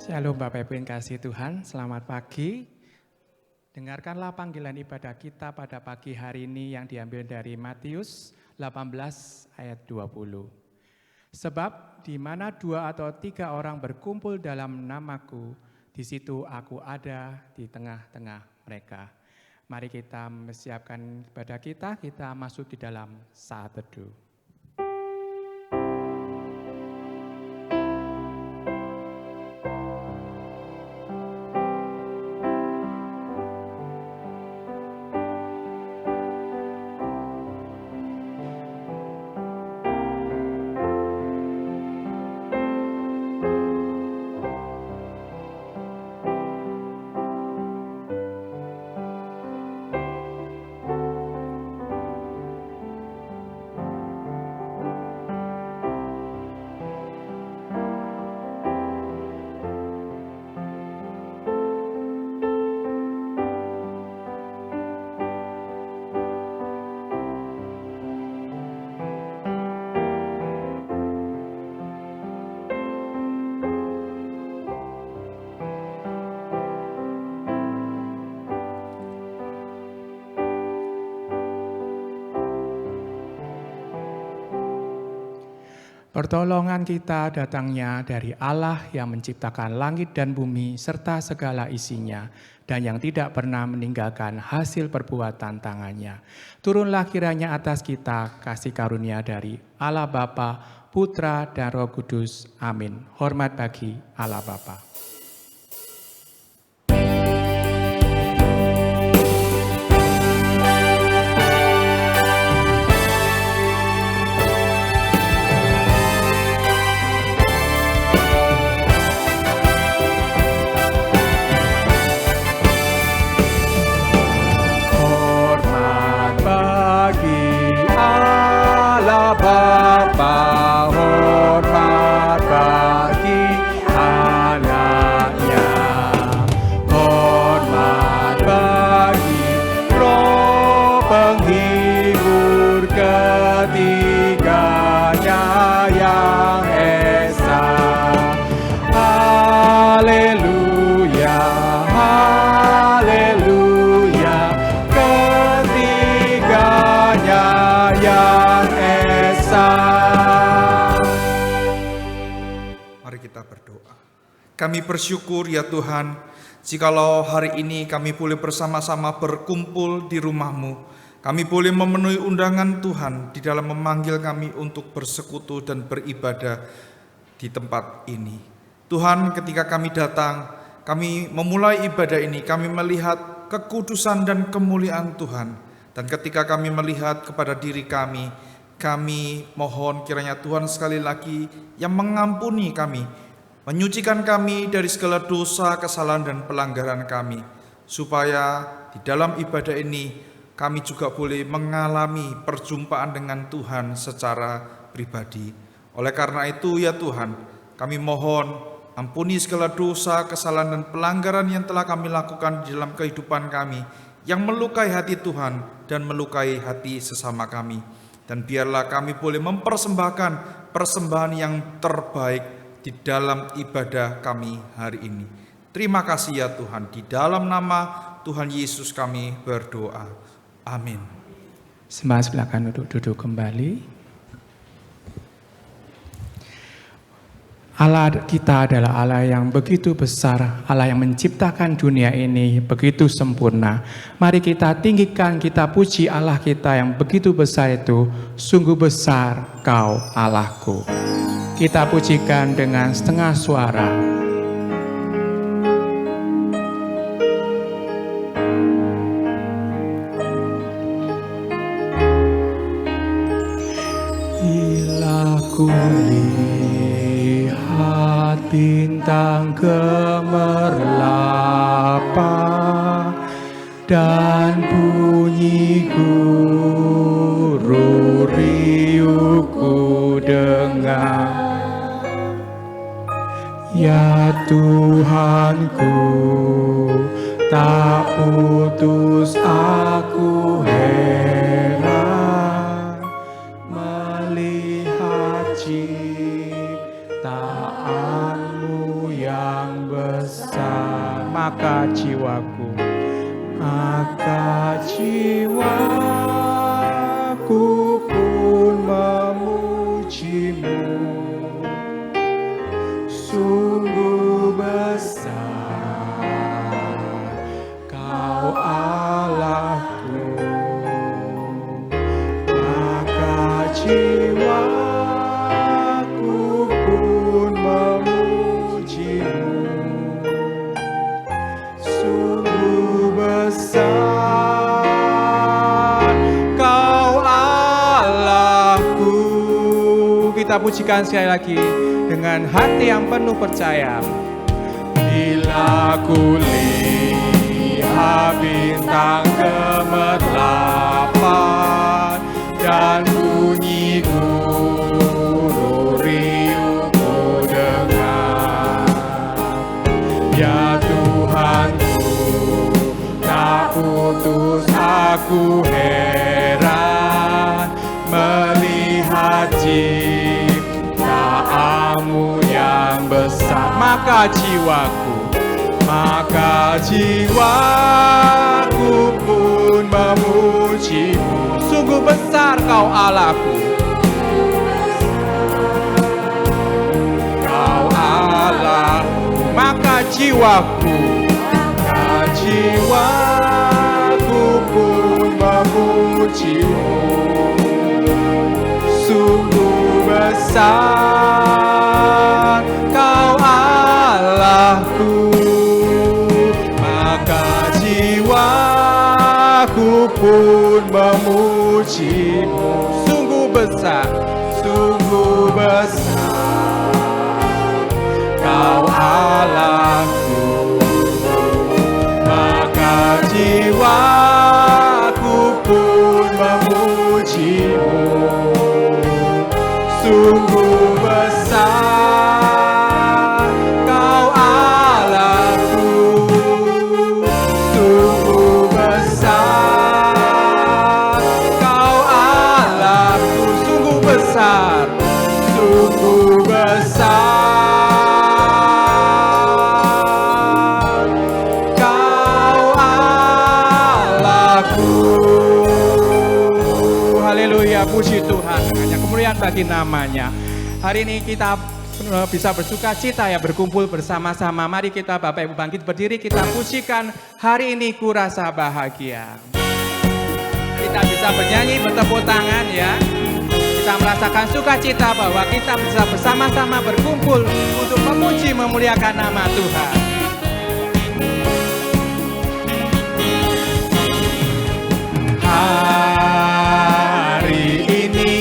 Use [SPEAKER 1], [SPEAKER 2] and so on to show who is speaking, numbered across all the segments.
[SPEAKER 1] Shalom Bapak Ibu yang kasih Tuhan, selamat pagi. Dengarkanlah panggilan ibadah kita pada pagi hari ini yang diambil dari Matius 18 ayat 20. Sebab di mana 2 atau 3 orang berkumpul dalam namaku, di situ aku ada di tengah-tengah mereka. Mari kita mempersiapkan ibadah kita masuk di dalam saat teduh. Pertolongan kita datangnya dari Allah yang menciptakan langit dan bumi serta segala isinya dan yang tidak pernah meninggalkan hasil perbuatan tangannya. Turunlah kiranya atas kita kasih karunia dari Allah Bapa, Putra dan Roh Kudus. Amin. Hormat bagi Allah Bapa.
[SPEAKER 2] Kami bersyukur ya Tuhan, jikalau hari ini kami boleh bersama-sama berkumpul di rumah-Mu. Kami boleh memenuhi undangan Tuhan di dalam memanggil kami untuk bersekutu dan beribadah di tempat ini. Tuhan, ketika kami datang, kami memulai ibadah ini, kami melihat kekudusan dan kemuliaan Tuhan. Dan ketika kami melihat kepada diri kami mohon kiranya Tuhan sekali lagi yang mengampuni kami, menyucikan kami dari segala dosa, kesalahan, dan pelanggaran kami, supaya di dalam ibadah ini kami juga boleh mengalami perjumpaan dengan Tuhan secara pribadi. Oleh karena itu ya Tuhan, kami mohon ampuni segala dosa, kesalahan, dan pelanggaran yang telah kami lakukan di dalam kehidupan kami, yang melukai hati Tuhan dan melukai hati sesama kami. Dan biarlah kami boleh mempersembahkan persembahan yang terbaik di dalam ibadah kami hari ini. Terima kasih ya Tuhan, di dalam nama Tuhan Yesus kami berdoa. Amin.
[SPEAKER 1] Sembah silakan duduk kembali. Allah kita adalah Allah yang begitu besar, Allah yang menciptakan dunia ini begitu sempurna. Mari kita tinggikan, kita puji Allah kita yang begitu besar itu. Sungguh besar Kau Allahku. Kita pujikan dengan setengah suara. Bila ku lihat bintang gemerlap dan bunyi guru riuhku dengar, ya Tuhanku, tak putus aku heran melihat ciptaanmu yang besar, maka jiwaku pun memujimu. Sungguh besar Kau Allahku, maka jiwaku pun memujimu. Sungguh besar Kau Allahku. Kita pujikan sekali lagi dengan hati yang penuh percaya. Bila ku lihat bintang gemerlapan dan bunyi gunung riuh ku dengar, ya Tuhanku, tak putus aku heran melihat ciptaanmu yang besar. Maka jiwaku pun memujimu. Sungguh besar Kau Allahku, Kau Allahku, maka jiwaku pun memujimu. Sungguh besar Kau Allahku, maka jiwaku pun memujimu. Sungguh besar Kau Allahku, maka jiwaku pun memujimu. Sungguh besar Kau Allahku, sungguh besar Kau Allahku, sungguh besar Kau Allahku. Haleluya, puji Tuhan, hanya kemuliaan bagi namanya. Hari ini kita bisa bersuka cita ya, berkumpul bersama-sama. Mari kita Bapak Ibu bangkit berdiri, kita pujikan hari ini ku rasa bahagia. Kita bisa bernyanyi, bertepuk tangan ya. Kita merasakan sukacita bahwa kita bisa bersama-sama berkumpul untuk memuji memuliakan nama Tuhan. Hari ini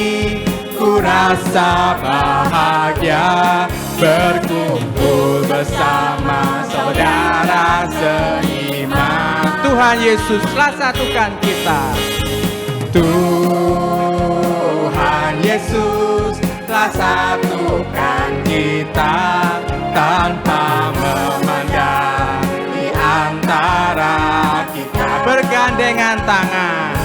[SPEAKER 1] ku rasa bahagia berkumpul bersama saudara seiman. Tuhan Yesus telah satukan kita. Tuhan Yesus telah satukan kita tanpa memandang di antara kita. Bergandengan tangan,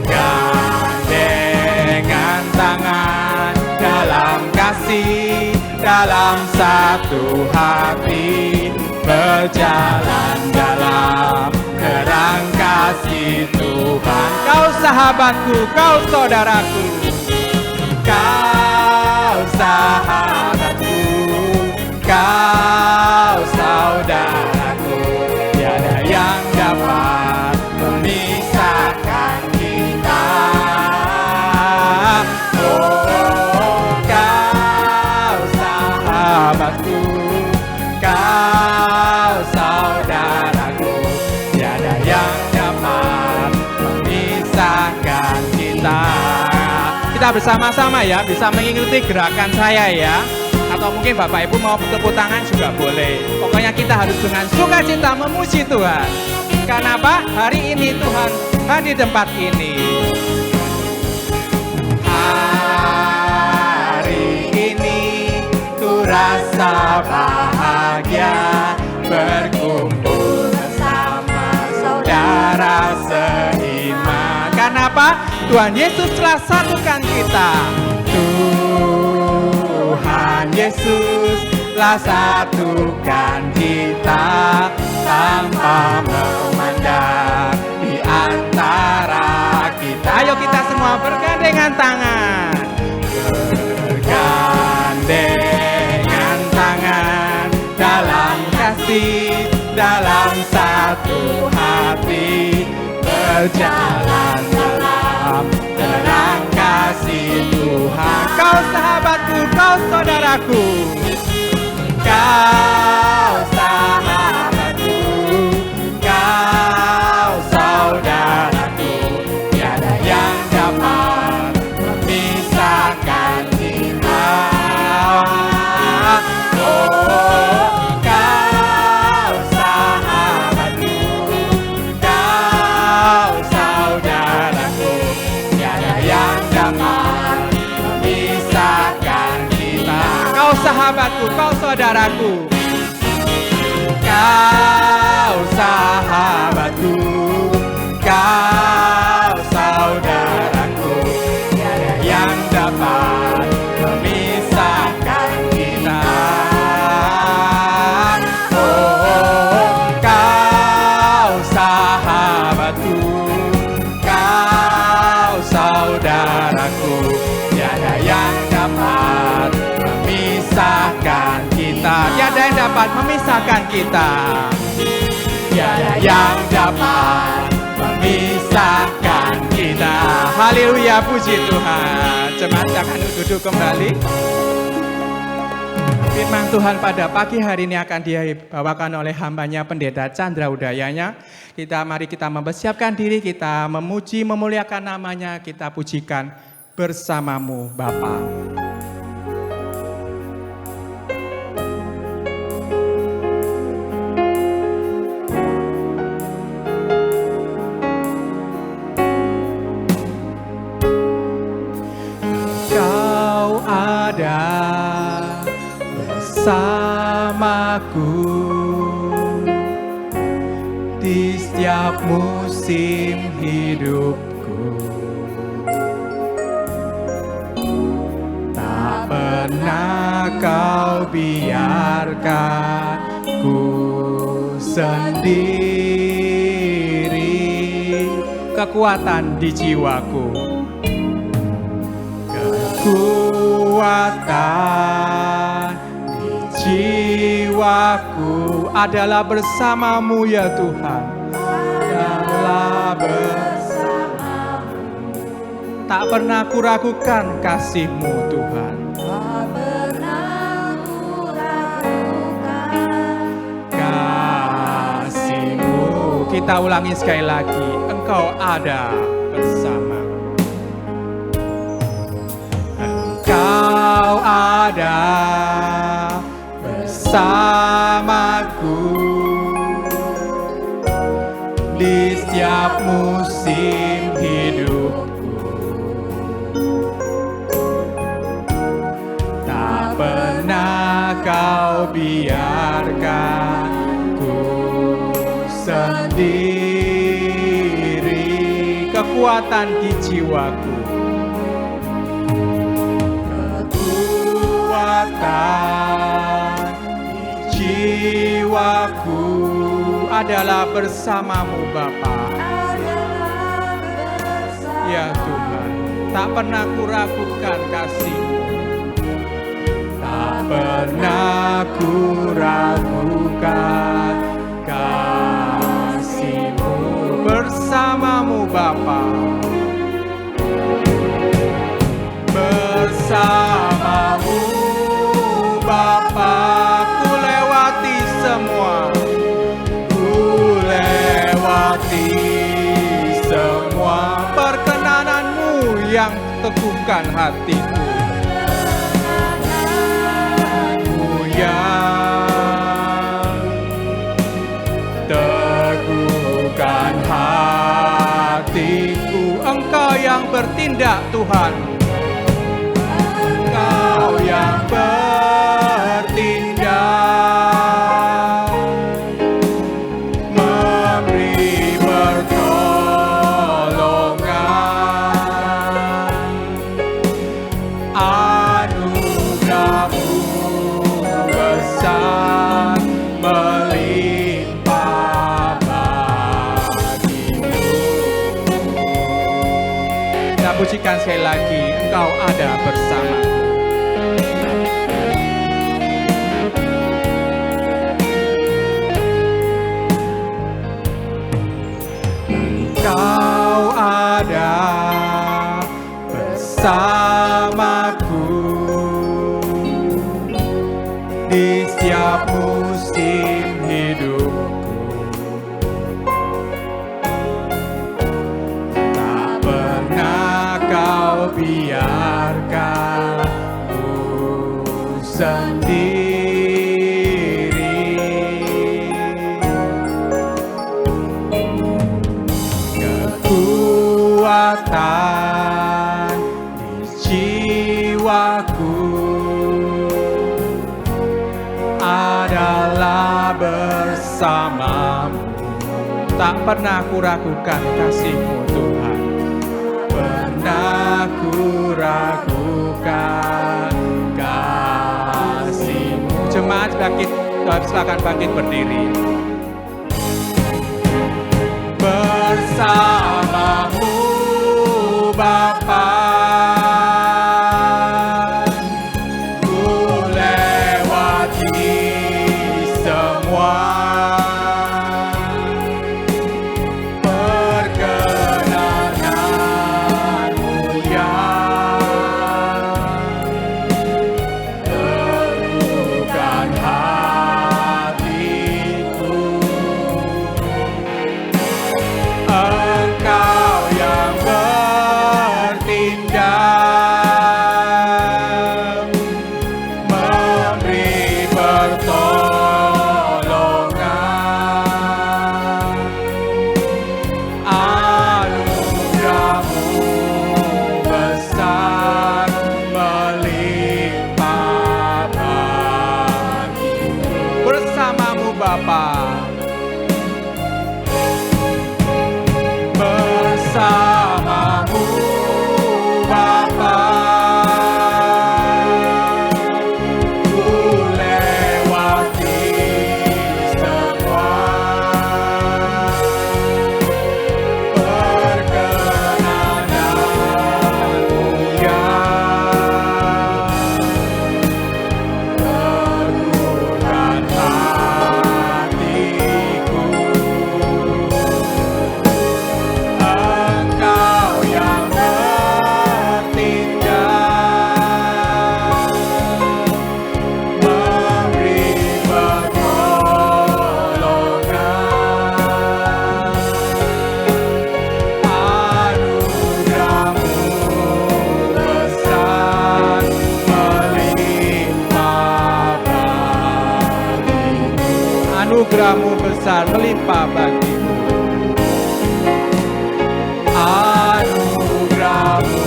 [SPEAKER 1] bergandengan tangan dalam kasih, dalam satu hati, berjalan dalam terang kasih Tuhan. Kau sahabatku, kau saudaraku, kau sahabatku, kau saudaraku, tiada yang dapat memisahkan kita. Oh, kau sahabatku, kau saudaraku, tiada yang dapat memisahkan kita. Kita bersama-sama ya, bisa mengikuti gerakan saya ya. Atau mungkin Bapak Ibu mau bertepuk tangan juga boleh. Pokoknya kita harus dengan sukacita memuji Tuhan. Karena apa? Hari ini Tuhan hadir di tempat ini. Hari ini ku rasa bahagia berkumpul bersama saudara seiman. Karena apa? Tuhan Yesus telah satukan kita. Tuhan Yesus telah satukan kita tanpa memandang di antara kita. Ayo kita semua bergandengan tangan, bergandengan tangan dalam kasih, dalam satu hati, berjalan dalam terang kasih Tuhan. Kau sahabatku, kau saudaraku, kau sahabatku, kau saudaraku, tiada yang dapat memisahkan kita. Oh, kau sahabatku, kau saudaraku, tiada yang dapat memisahkan kita. Kau sahabatku, kau saudaraku, kau sahabatku, kau saudaraku, tiada yang dapat memisahkan kita. Oh, kau sahabatku, kau saudaraku, tiada yang dapat memisahkan kita. Tiada yang dapat memisahkan kita. Tiada yang dapat memisahkan kita. Haleluya, puji Tuhan. Jemaat akan duduk kembali. Firman Tuhan pada pagi hari ini akan dibawakan oleh hambanya Pendeta Chandra Udayanya. Mari kita mempersiapkan diri, kita memuji, memuliakan namanya, kita pujikan bersamamu Bapa. Kau ada bersamaku di setiap musim hidupku. Tak pernah kau biarkan ku sendiri. Kekuatan di jiwaku, kekuatan di jiwaku adalah bersamamu ya Tuhan. Adalah bersamamu. Tak pernah kuragukan kasih-Mu Tuhan.
[SPEAKER 3] Tak pernah kuragukan
[SPEAKER 1] kasih-Mu. Kita ulangi sekali lagi. Engkau ada bersama. Engkau ada bersamaku di setiap musim hidupku. Tak pernah kau biarkan ku sendiri. Kekuatan di jiwaku, kekuatan di jiwaku adalah bersamamu Bapa. Ya Tuhan, tak pernah kuragukan kasih-Mu. Tak pernah kuragukan kasih-Mu. Bersamamu Bapa. Bersamamu Bapa, ku lewati semua. Ku lewati semua perkenanan-Mu yang teguhkan hatiku. Mu yang teguhkan hatiku. Engkau yang bertindak Tuhan. Engkau yang bertindak, memberi pertolongan, anugerah-Mu besar. nyanyikan sekali lagi, Engkau ada bersamaku. Engkau ada bersamaku di setiap musim hidupku. Tak pernah kau biarkan ku sendiri. Kekuatan di jiwaku adalah bersamamu. Tak pernah ku ragukan kasih-Mu Tuhan. Pernah ku ragukan kasih-Mu. Jemaat bangkit, silakan bangkit berdiri. Bersamamu Bapa, ku lewati semua perkenanan-Mu yang teguhkan hatiku. Engkau yang bertindak, memberi pertolongan. Anugerah-Mu besar melimpah bagiku. Bersamamu Bapa, bersamamu Bapa, ku lewati semua perkenanan-Mu yang teguhkan hatiku. Engkau yang bertindak, memberi pertolongan. Anugerah-Mu besar melimpah bagiku. Anugerah-Mu besar melimpah bagiku. Anugerah-Mu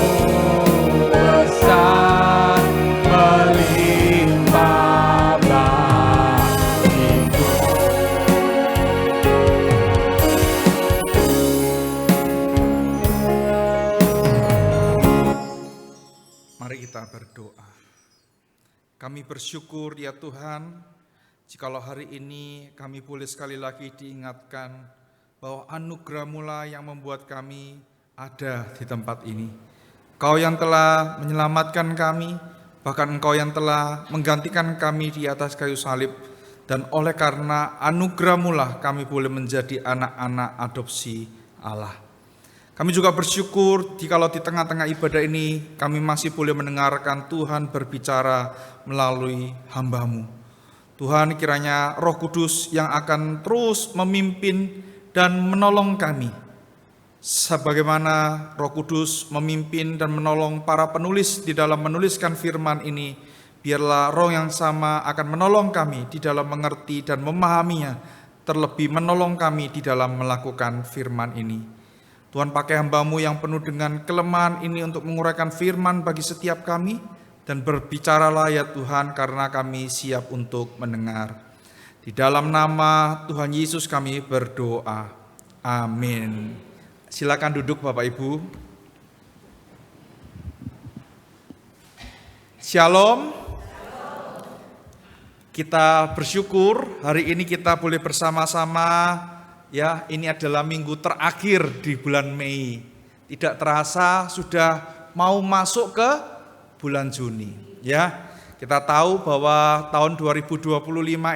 [SPEAKER 1] besar melimpah bagiku.
[SPEAKER 2] Mari kita berdoa. Kami bersyukur ya Tuhan, jikalau hari ini kami boleh sekali lagi diingatkan bahwa anugerah-Mu lah yang membuat kami ada di tempat ini. Engkau yang telah menyelamatkan kami, bahkan Engkau yang telah menggantikan kami di atas kayu salib, dan oleh karena anugerah-Mu lah kami boleh menjadi anak-anak adopsi Allah. Kami juga bersyukur jikalau di tengah-tengah ibadah ini kami masih boleh mendengarkan Tuhan berbicara melalui hamba-Mu. Tuhan, kiranya Roh Kudus yang akan terus memimpin dan menolong kami. Sebagaimana Roh Kudus memimpin dan menolong para penulis di dalam menuliskan firman ini, biarlah Roh yang sama akan menolong kami di dalam mengerti dan memahaminya, terlebih menolong kami di dalam melakukan firman ini. Tuhan, pakai hamba-Mu yang penuh dengan kelemahan ini untuk menguraikan firman bagi setiap kami, dan berbicaralah ya Tuhan, karena kami siap untuk mendengar. Di dalam nama Tuhan Yesus kami berdoa. Amin. Silakan duduk Bapak Ibu. Shalom. Kita bersyukur hari ini kita boleh bersama-sama. Ya, ini adalah minggu terakhir di bulan Mei. Tidak terasa sudah mau masuk ke bulan Juni. Ya, kita tahu bahwa tahun 2025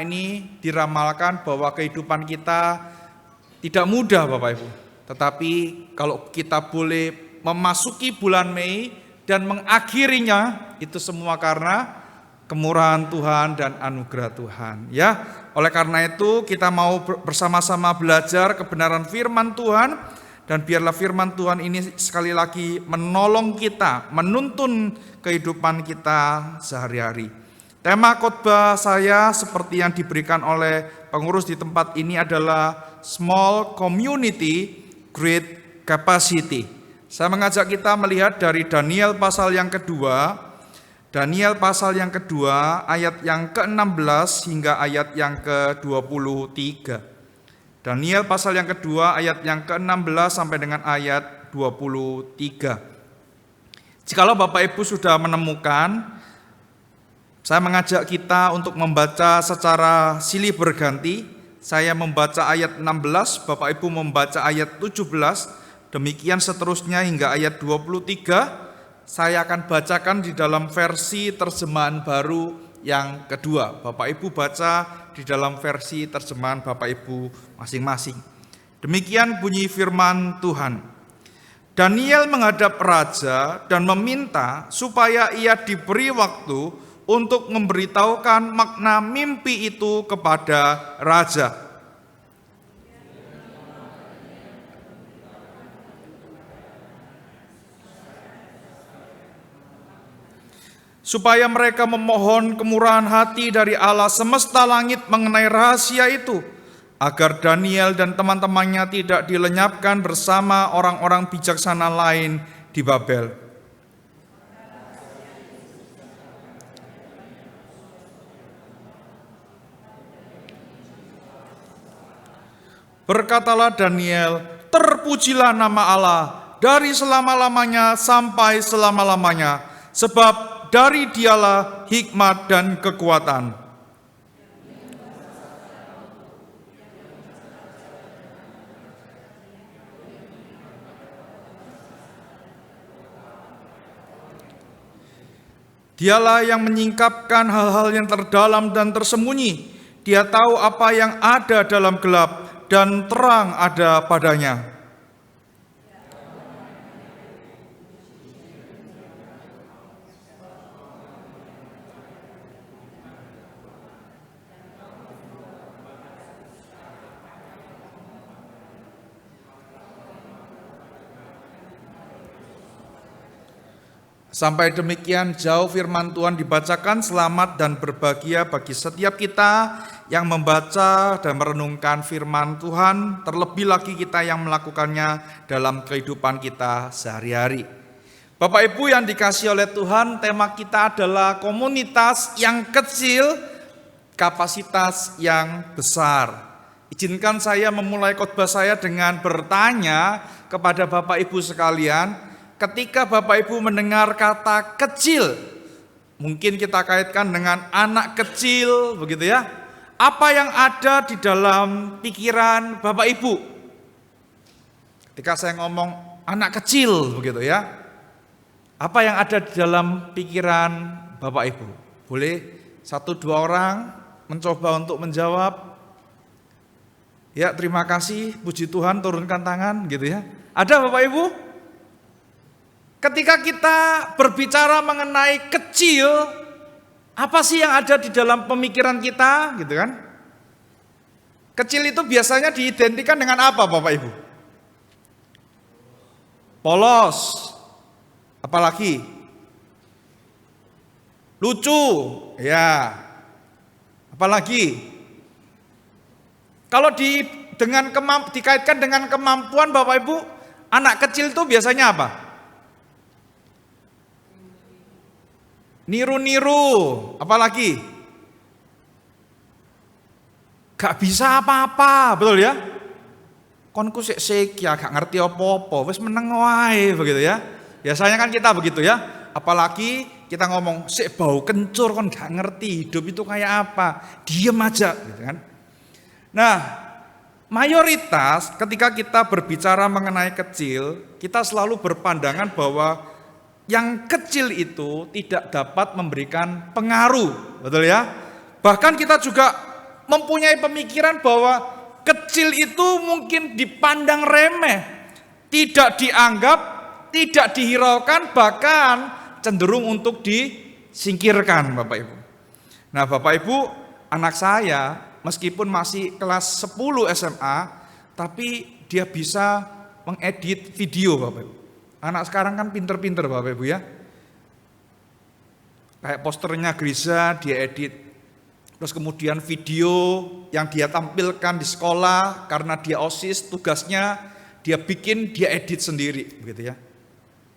[SPEAKER 2] ini diramalkan bahwa kehidupan kita tidak mudah Bapak Ibu. Tetapi kalau kita boleh memasuki bulan Mei dan mengakhirinya, itu semua karena kemurahan Tuhan dan anugerah Tuhan. Ya, oleh karena itu kita mau bersama-sama belajar kebenaran firman Tuhan, dan biarlah firman Tuhan ini sekali lagi menolong kita, menuntun kehidupan kita sehari-hari. Tema khotbah saya seperti yang diberikan oleh pengurus di tempat ini adalah Small Community, Great Capacity. Saya mengajak kita melihat dari Daniel pasal yang kedua, ayat yang ke-16 hingga ayat yang ke-23. Daniel pasal yang kedua ayat yang ke-16 sampai dengan ayat 23. Jikalau Bapak Ibu sudah menemukan, saya mengajak kita untuk membaca secara silih berganti. Saya membaca ayat 16, Bapak Ibu membaca ayat 17, demikian seterusnya hingga ayat 23. Saya akan bacakan di dalam versi terjemahan baru yang kedua. Bapak Ibu baca di dalam versi terjemahan Bapak Ibu masing-masing. Demikian bunyi firman Tuhan. Daniel menghadap raja dan meminta supaya ia diberi waktu untuk memberitahukan makna mimpi itu kepada raja. Supaya mereka memohon kemurahan hati dari Allah semesta langit mengenai rahasia itu, agar Daniel dan teman-temannya tidak dilenyapkan bersama orang-orang bijaksana lain di Babel. Berkatalah Daniel, terpujilah nama Allah dari selama-lamanya sampai selama-lamanya, sebab dari Dialah hikmat dan kekuatan. Dialah yang menyingkapkan hal-hal yang terdalam dan tersembunyi. Dia tahu apa yang ada dalam gelap dan terang ada padanya. Sampai demikian jauh firman Tuhan dibacakan, selamat dan berbahagia bagi setiap kita yang membaca dan merenungkan firman Tuhan, terlebih lagi kita yang melakukannya dalam kehidupan kita sehari-hari. Bapak Ibu yang dikasihi oleh Tuhan, tema kita adalah komunitas yang kecil, kapasitas yang besar. Izinkan saya memulai khotbah saya dengan bertanya kepada Bapak Ibu sekalian, ketika Bapak Ibu mendengar kata kecil, mungkin kita kaitkan dengan anak kecil, begitu ya. Apa yang ada di dalam pikiran Bapak Ibu? Ketika saya ngomong anak kecil, begitu ya. Apa yang ada di dalam pikiran Bapak Ibu? Boleh 1-2 orang mencoba untuk menjawab? Ya, terima kasih, puji Tuhan, turunkan tangan, gitu ya. Ada Bapak Ibu? Ketika kita berbicara mengenai kecil, apa sih yang ada di dalam pemikiran kita, gitu kan? Kecil itu biasanya diidentikan dengan apa, Bapak Ibu? Polos, apalagi lucu, ya. Apalagi kalau dikaitkan dengan kemampuan Bapak Ibu, anak kecil itu biasanya apa? Niru-niru, apalagi? Gak bisa apa-apa, betul ya? Konku sik ya, gak ngerti apa-apa, wis meneng wae, begitu ya. Biasanya kan kita begitu ya. Apalagi kita ngomong sik bau kencur, kon gak ngerti hidup itu kayak apa, diem aja, gitu kan. Nah, mayoritas ketika kita berbicara mengenai kecil, kita selalu berpandangan bahwa yang kecil itu tidak dapat memberikan pengaruh, betul ya? Bahkan kita juga mempunyai pemikiran bahwa kecil itu mungkin dipandang remeh, tidak dianggap, tidak dihiraukan, bahkan cenderung untuk disingkirkan, Bapak Ibu. Nah, Bapak Ibu, anak saya meskipun masih kelas 10 SMA, tapi dia bisa mengedit video, Bapak Ibu. Anak sekarang kan pinter-pinter, Bapak Ibu ya. Kayak posternya Grisa dia edit. Terus kemudian video yang dia tampilkan di sekolah karena dia OSIS, tugasnya dia bikin, dia edit sendiri, begitu ya.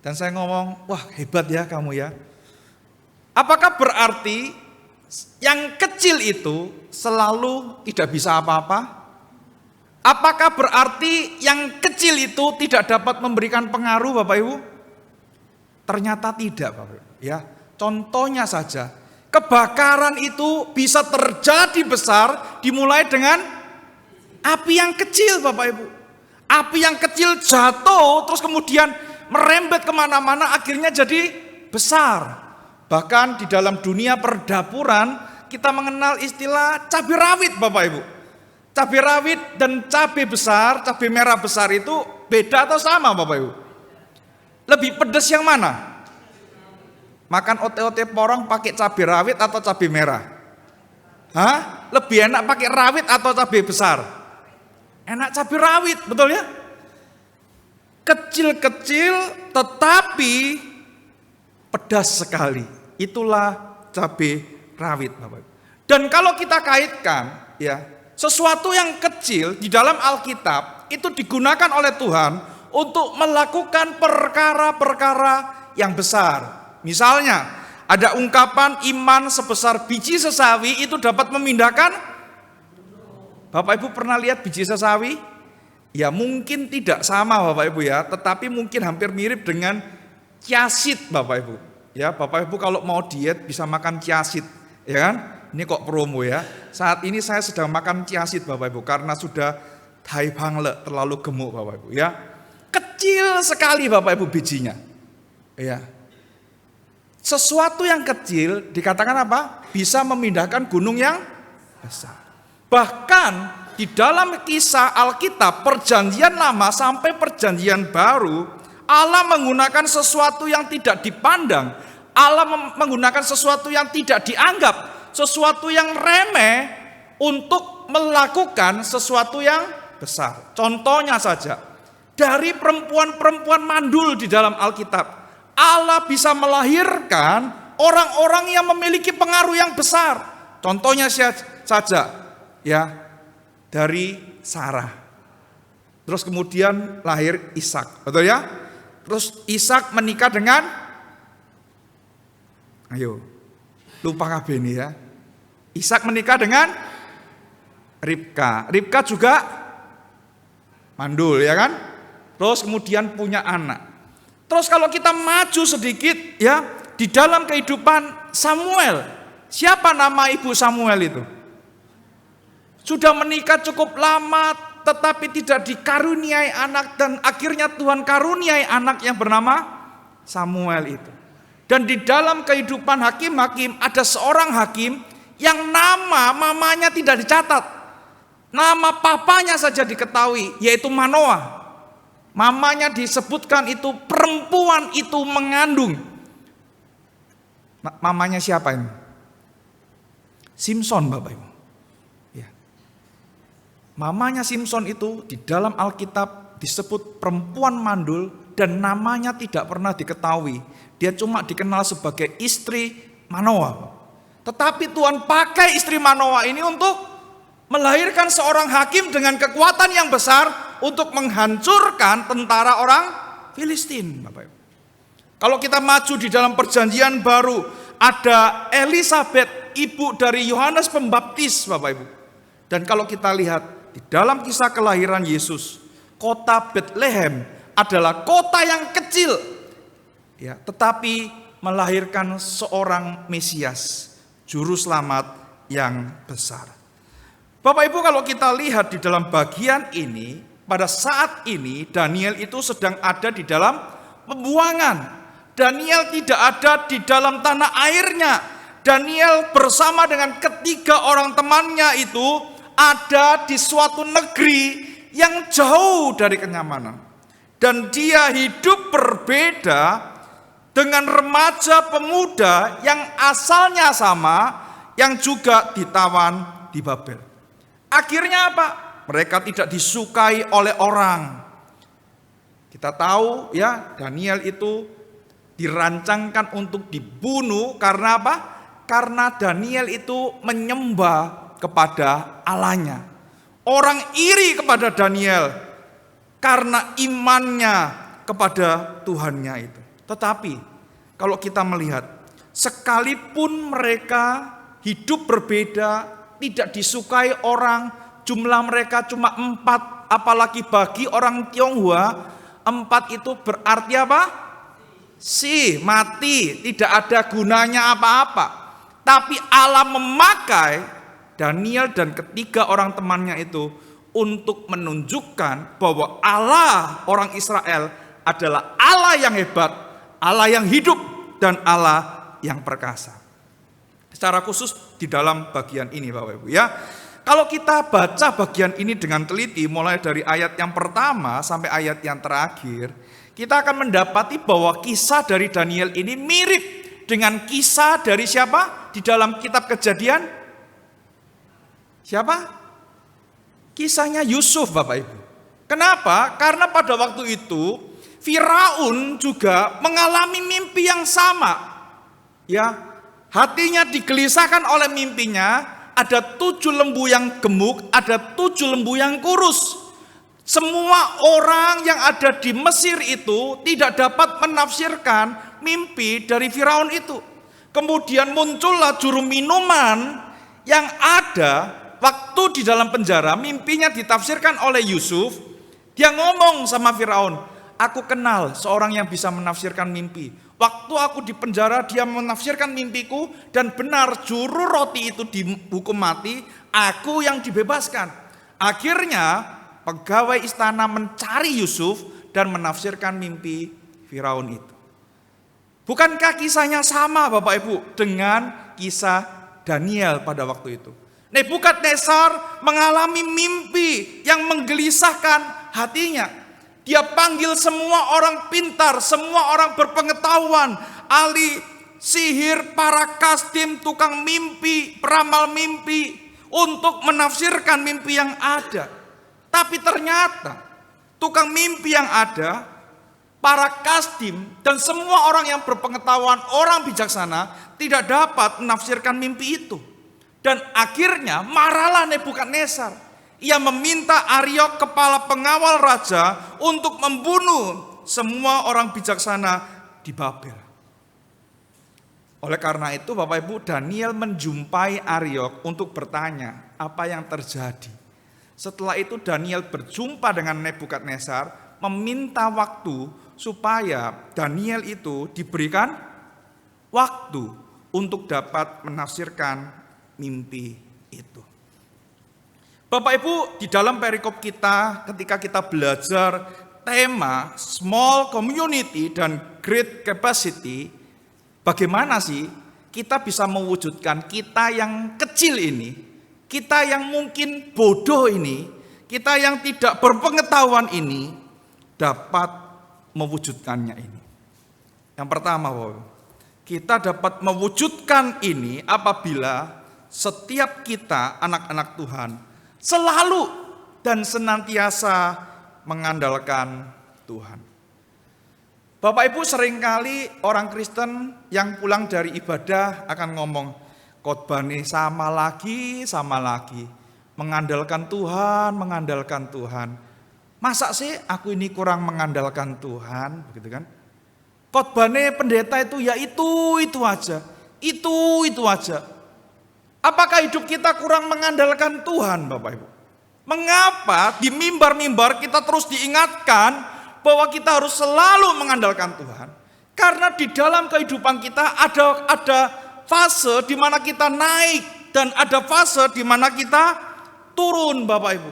[SPEAKER 2] Dan saya ngomong, wah hebat ya kamu ya. Apakah berarti yang kecil itu selalu tidak bisa apa-apa? Apakah berarti yang kecil itu tidak dapat memberikan pengaruh, Bapak Ibu? Ternyata tidak, Bapak Ibu. Ya, contohnya saja, kebakaran itu bisa terjadi besar dimulai dengan api yang kecil, Bapak Ibu. Api yang kecil jatuh terus kemudian merembet kemana-mana, akhirnya jadi besar. Bahkan di dalam dunia perdapuran kita mengenal istilah cabai rawit, Bapak Ibu. Cabai rawit dan cabai besar, cabai merah besar itu beda atau sama, Bapak Ibu? Lebih pedas yang mana? Makan ote-ote porong pakai cabai rawit atau cabai merah? Hah? Lebih enak pakai rawit atau cabai besar? Enak cabai rawit, betul ya? Kecil-kecil tetapi pedas sekali. Itulah cabai rawit, Bapak Ibu. Dan kalau kita kaitkan, ya, sesuatu yang kecil di dalam Alkitab itu digunakan oleh Tuhan untuk melakukan perkara-perkara yang besar. Misalnya, ada ungkapan iman sebesar biji sesawi itu dapat memindahkan. Bapak Ibu pernah lihat biji sesawi? Ya mungkin tidak sama, Bapak Ibu ya, tetapi mungkin hampir mirip dengan chiasid, Bapak Ibu. Ya, Bapak Ibu kalau mau diet bisa makan chiasid, ya kan? Ini kok promo ya. Saat ini saya sedang makan chiasid, Bapak Ibu, karena sudah hai bangle, terlalu gemuk, Bapak Ibu ya. Kecil sekali, Bapak Ibu, bijinya. Ya. Sesuatu yang kecil dikatakan apa? Bisa memindahkan gunung yang besar. Bahkan di dalam kisah Alkitab perjanjian lama sampai perjanjian baru, Allah menggunakan sesuatu yang tidak dipandang, Allah menggunakan sesuatu yang tidak dianggap, sesuatu yang remeh untuk melakukan sesuatu yang besar. Contohnya saja, dari perempuan-perempuan mandul di dalam Alkitab, Allah bisa melahirkan orang-orang yang memiliki pengaruh yang besar. Contohnya saja, ya, dari Sarah. Terus kemudian lahir Ishak, betul ya? Terus Ishak menikah dengan, ayo, lupa kabeh ini ya. Ishak menikah dengan Ribka. Ribka juga mandul, ya kan? Terus kemudian punya anak. Terus kalau kita maju sedikit ya, di dalam kehidupan Samuel. Siapa nama ibu Samuel itu? Sudah menikah cukup lama tetapi tidak dikaruniai anak, dan akhirnya Tuhan karuniai anak yang bernama Samuel itu. Dan di dalam kehidupan hakim-hakim ada seorang hakim yang nama mamanya tidak dicatat. Nama papanya saja diketahui, yaitu Manoah. Mamanya disebutkan itu perempuan itu mengandung. Mamanya siapa ini? Simson, Bapak Ibu. Ya. Mamanya Simson itu di dalam Alkitab disebut perempuan mandul dan namanya tidak pernah diketahui. Dia cuma dikenal sebagai istri Manoah. Tetapi Tuhan pakai istri Manoah ini untuk melahirkan seorang hakim dengan kekuatan yang besar untuk menghancurkan tentara orang Filistin, Bapak Ibu. Kalau kita maju di dalam perjanjian baru, ada Elisabet, ibu dari Yohanes Pembaptis, Bapak Ibu. Dan kalau kita lihat di dalam kisah kelahiran Yesus, kota Bethlehem adalah kota yang kecil, ya, tetapi melahirkan seorang Mesias, juru selamat yang besar. Bapak Ibu, kalau kita lihat di dalam bagian ini, pada saat ini Daniel itu sedang ada di dalam pembuangan. Daniel tidak ada di dalam tanah airnya. Daniel bersama dengan ketiga orang temannya itu ada di suatu negeri yang jauh dari kenyamanan. Dan dia hidup berbeda dengan remaja pemuda yang asalnya sama, yang juga ditawan di Babel. Akhirnya apa? Mereka tidak disukai oleh orang. Kita tahu ya, Daniel itu dirancangkan untuk dibunuh karena apa? Karena Daniel itu menyembah kepada Allahnya. Orang iri kepada Daniel karena imannya kepada Tuhannya itu. Tetapi kalau kita melihat, sekalipun mereka hidup berbeda, tidak disukai orang, jumlah mereka cuma 4, apalagi bagi orang Tionghoa, 4 itu berarti apa? Mati, tidak ada gunanya apa-apa. Tapi Allah memakai Daniel dan ketiga orang temannya itu untuk menunjukkan bahwa Allah orang Israel adalah Allah yang hebat, Allah yang hidup, dan Allah yang perkasa. Secara khusus di dalam bagian ini Bapak Ibu ya. Kalau kita baca bagian ini dengan teliti mulai dari ayat yang pertama sampai ayat yang terakhir, kita akan mendapati bahwa kisah dari Daniel ini mirip dengan kisah dari siapa? Di dalam kitab Kejadian. Siapa? Kisahnya Yusuf Bapak Ibu. Kenapa? Karena pada waktu itu Firaun juga mengalami mimpi yang sama. Ya, hatinya digelisahkan oleh mimpinya, ada 7 lembu yang gemuk, ada 7 lembu yang kurus. Semua orang yang ada di Mesir itu tidak dapat menafsirkan mimpi dari Firaun itu. Kemudian muncullah juru minuman yang ada waktu di dalam penjara, mimpinya ditafsirkan oleh Yusuf. Dia ngomong sama Firaun, "Aku kenal seorang yang bisa menafsirkan mimpi. Waktu aku di penjara dia menafsirkan mimpiku dan benar juru roti itu dihukum mati, aku yang dibebaskan." Akhirnya pegawai istana mencari Yusuf dan menafsirkan mimpi Firaun itu. Bukankah kisahnya sama Bapak Ibu dengan kisah Daniel pada waktu itu? Nebukadnezar mengalami mimpi yang menggelisahkan hatinya. Dia panggil semua orang pintar, semua orang berpengetahuan, ahli sihir, para kasdim, tukang mimpi, peramal mimpi, untuk menafsirkan mimpi yang ada. Tapi ternyata tukang mimpi yang ada, para kasdim, dan semua orang yang berpengetahuan, orang bijaksana, tidak dapat menafsirkan mimpi itu. Dan akhirnya marahlah Nebukadnezar. Ia meminta Ariok, kepala pengawal raja, untuk membunuh semua orang bijaksana di Babel. Oleh karena itu Bapak Ibu, Daniel menjumpai Ariok untuk bertanya apa yang terjadi. Setelah itu Daniel berjumpa dengan Nebukadnezar, meminta waktu supaya Daniel itu diberikan waktu untuk dapat menafsirkan mimpi itu. Bapak Ibu, di dalam perikop kita ketika kita belajar tema small community dan great capacity, bagaimana sih kita bisa mewujudkan kita yang kecil ini, kita yang mungkin bodoh ini, kita yang tidak berpengetahuan ini dapat mewujudkannya ini. Yang pertama, Bapak Ibu, kita dapat mewujudkan ini apabila setiap kita anak-anak Tuhan selalu dan senantiasa mengandalkan Tuhan. Bapak Ibu, seringkali orang Kristen yang pulang dari ibadah akan ngomong, khotbah nih sama lagi, mengandalkan Tuhan. Masa sih aku ini kurang mengandalkan Tuhan, begitu kan? Khotbahnya pendeta itu ya itu aja. Apakah hidup kita kurang mengandalkan Tuhan, Bapak Ibu? Mengapa di mimbar-mimbar kita terus diingatkan bahwa kita harus selalu mengandalkan Tuhan? Karena di dalam kehidupan kita ada fase di mana kita naik dan ada fase di mana kita turun, Bapak Ibu.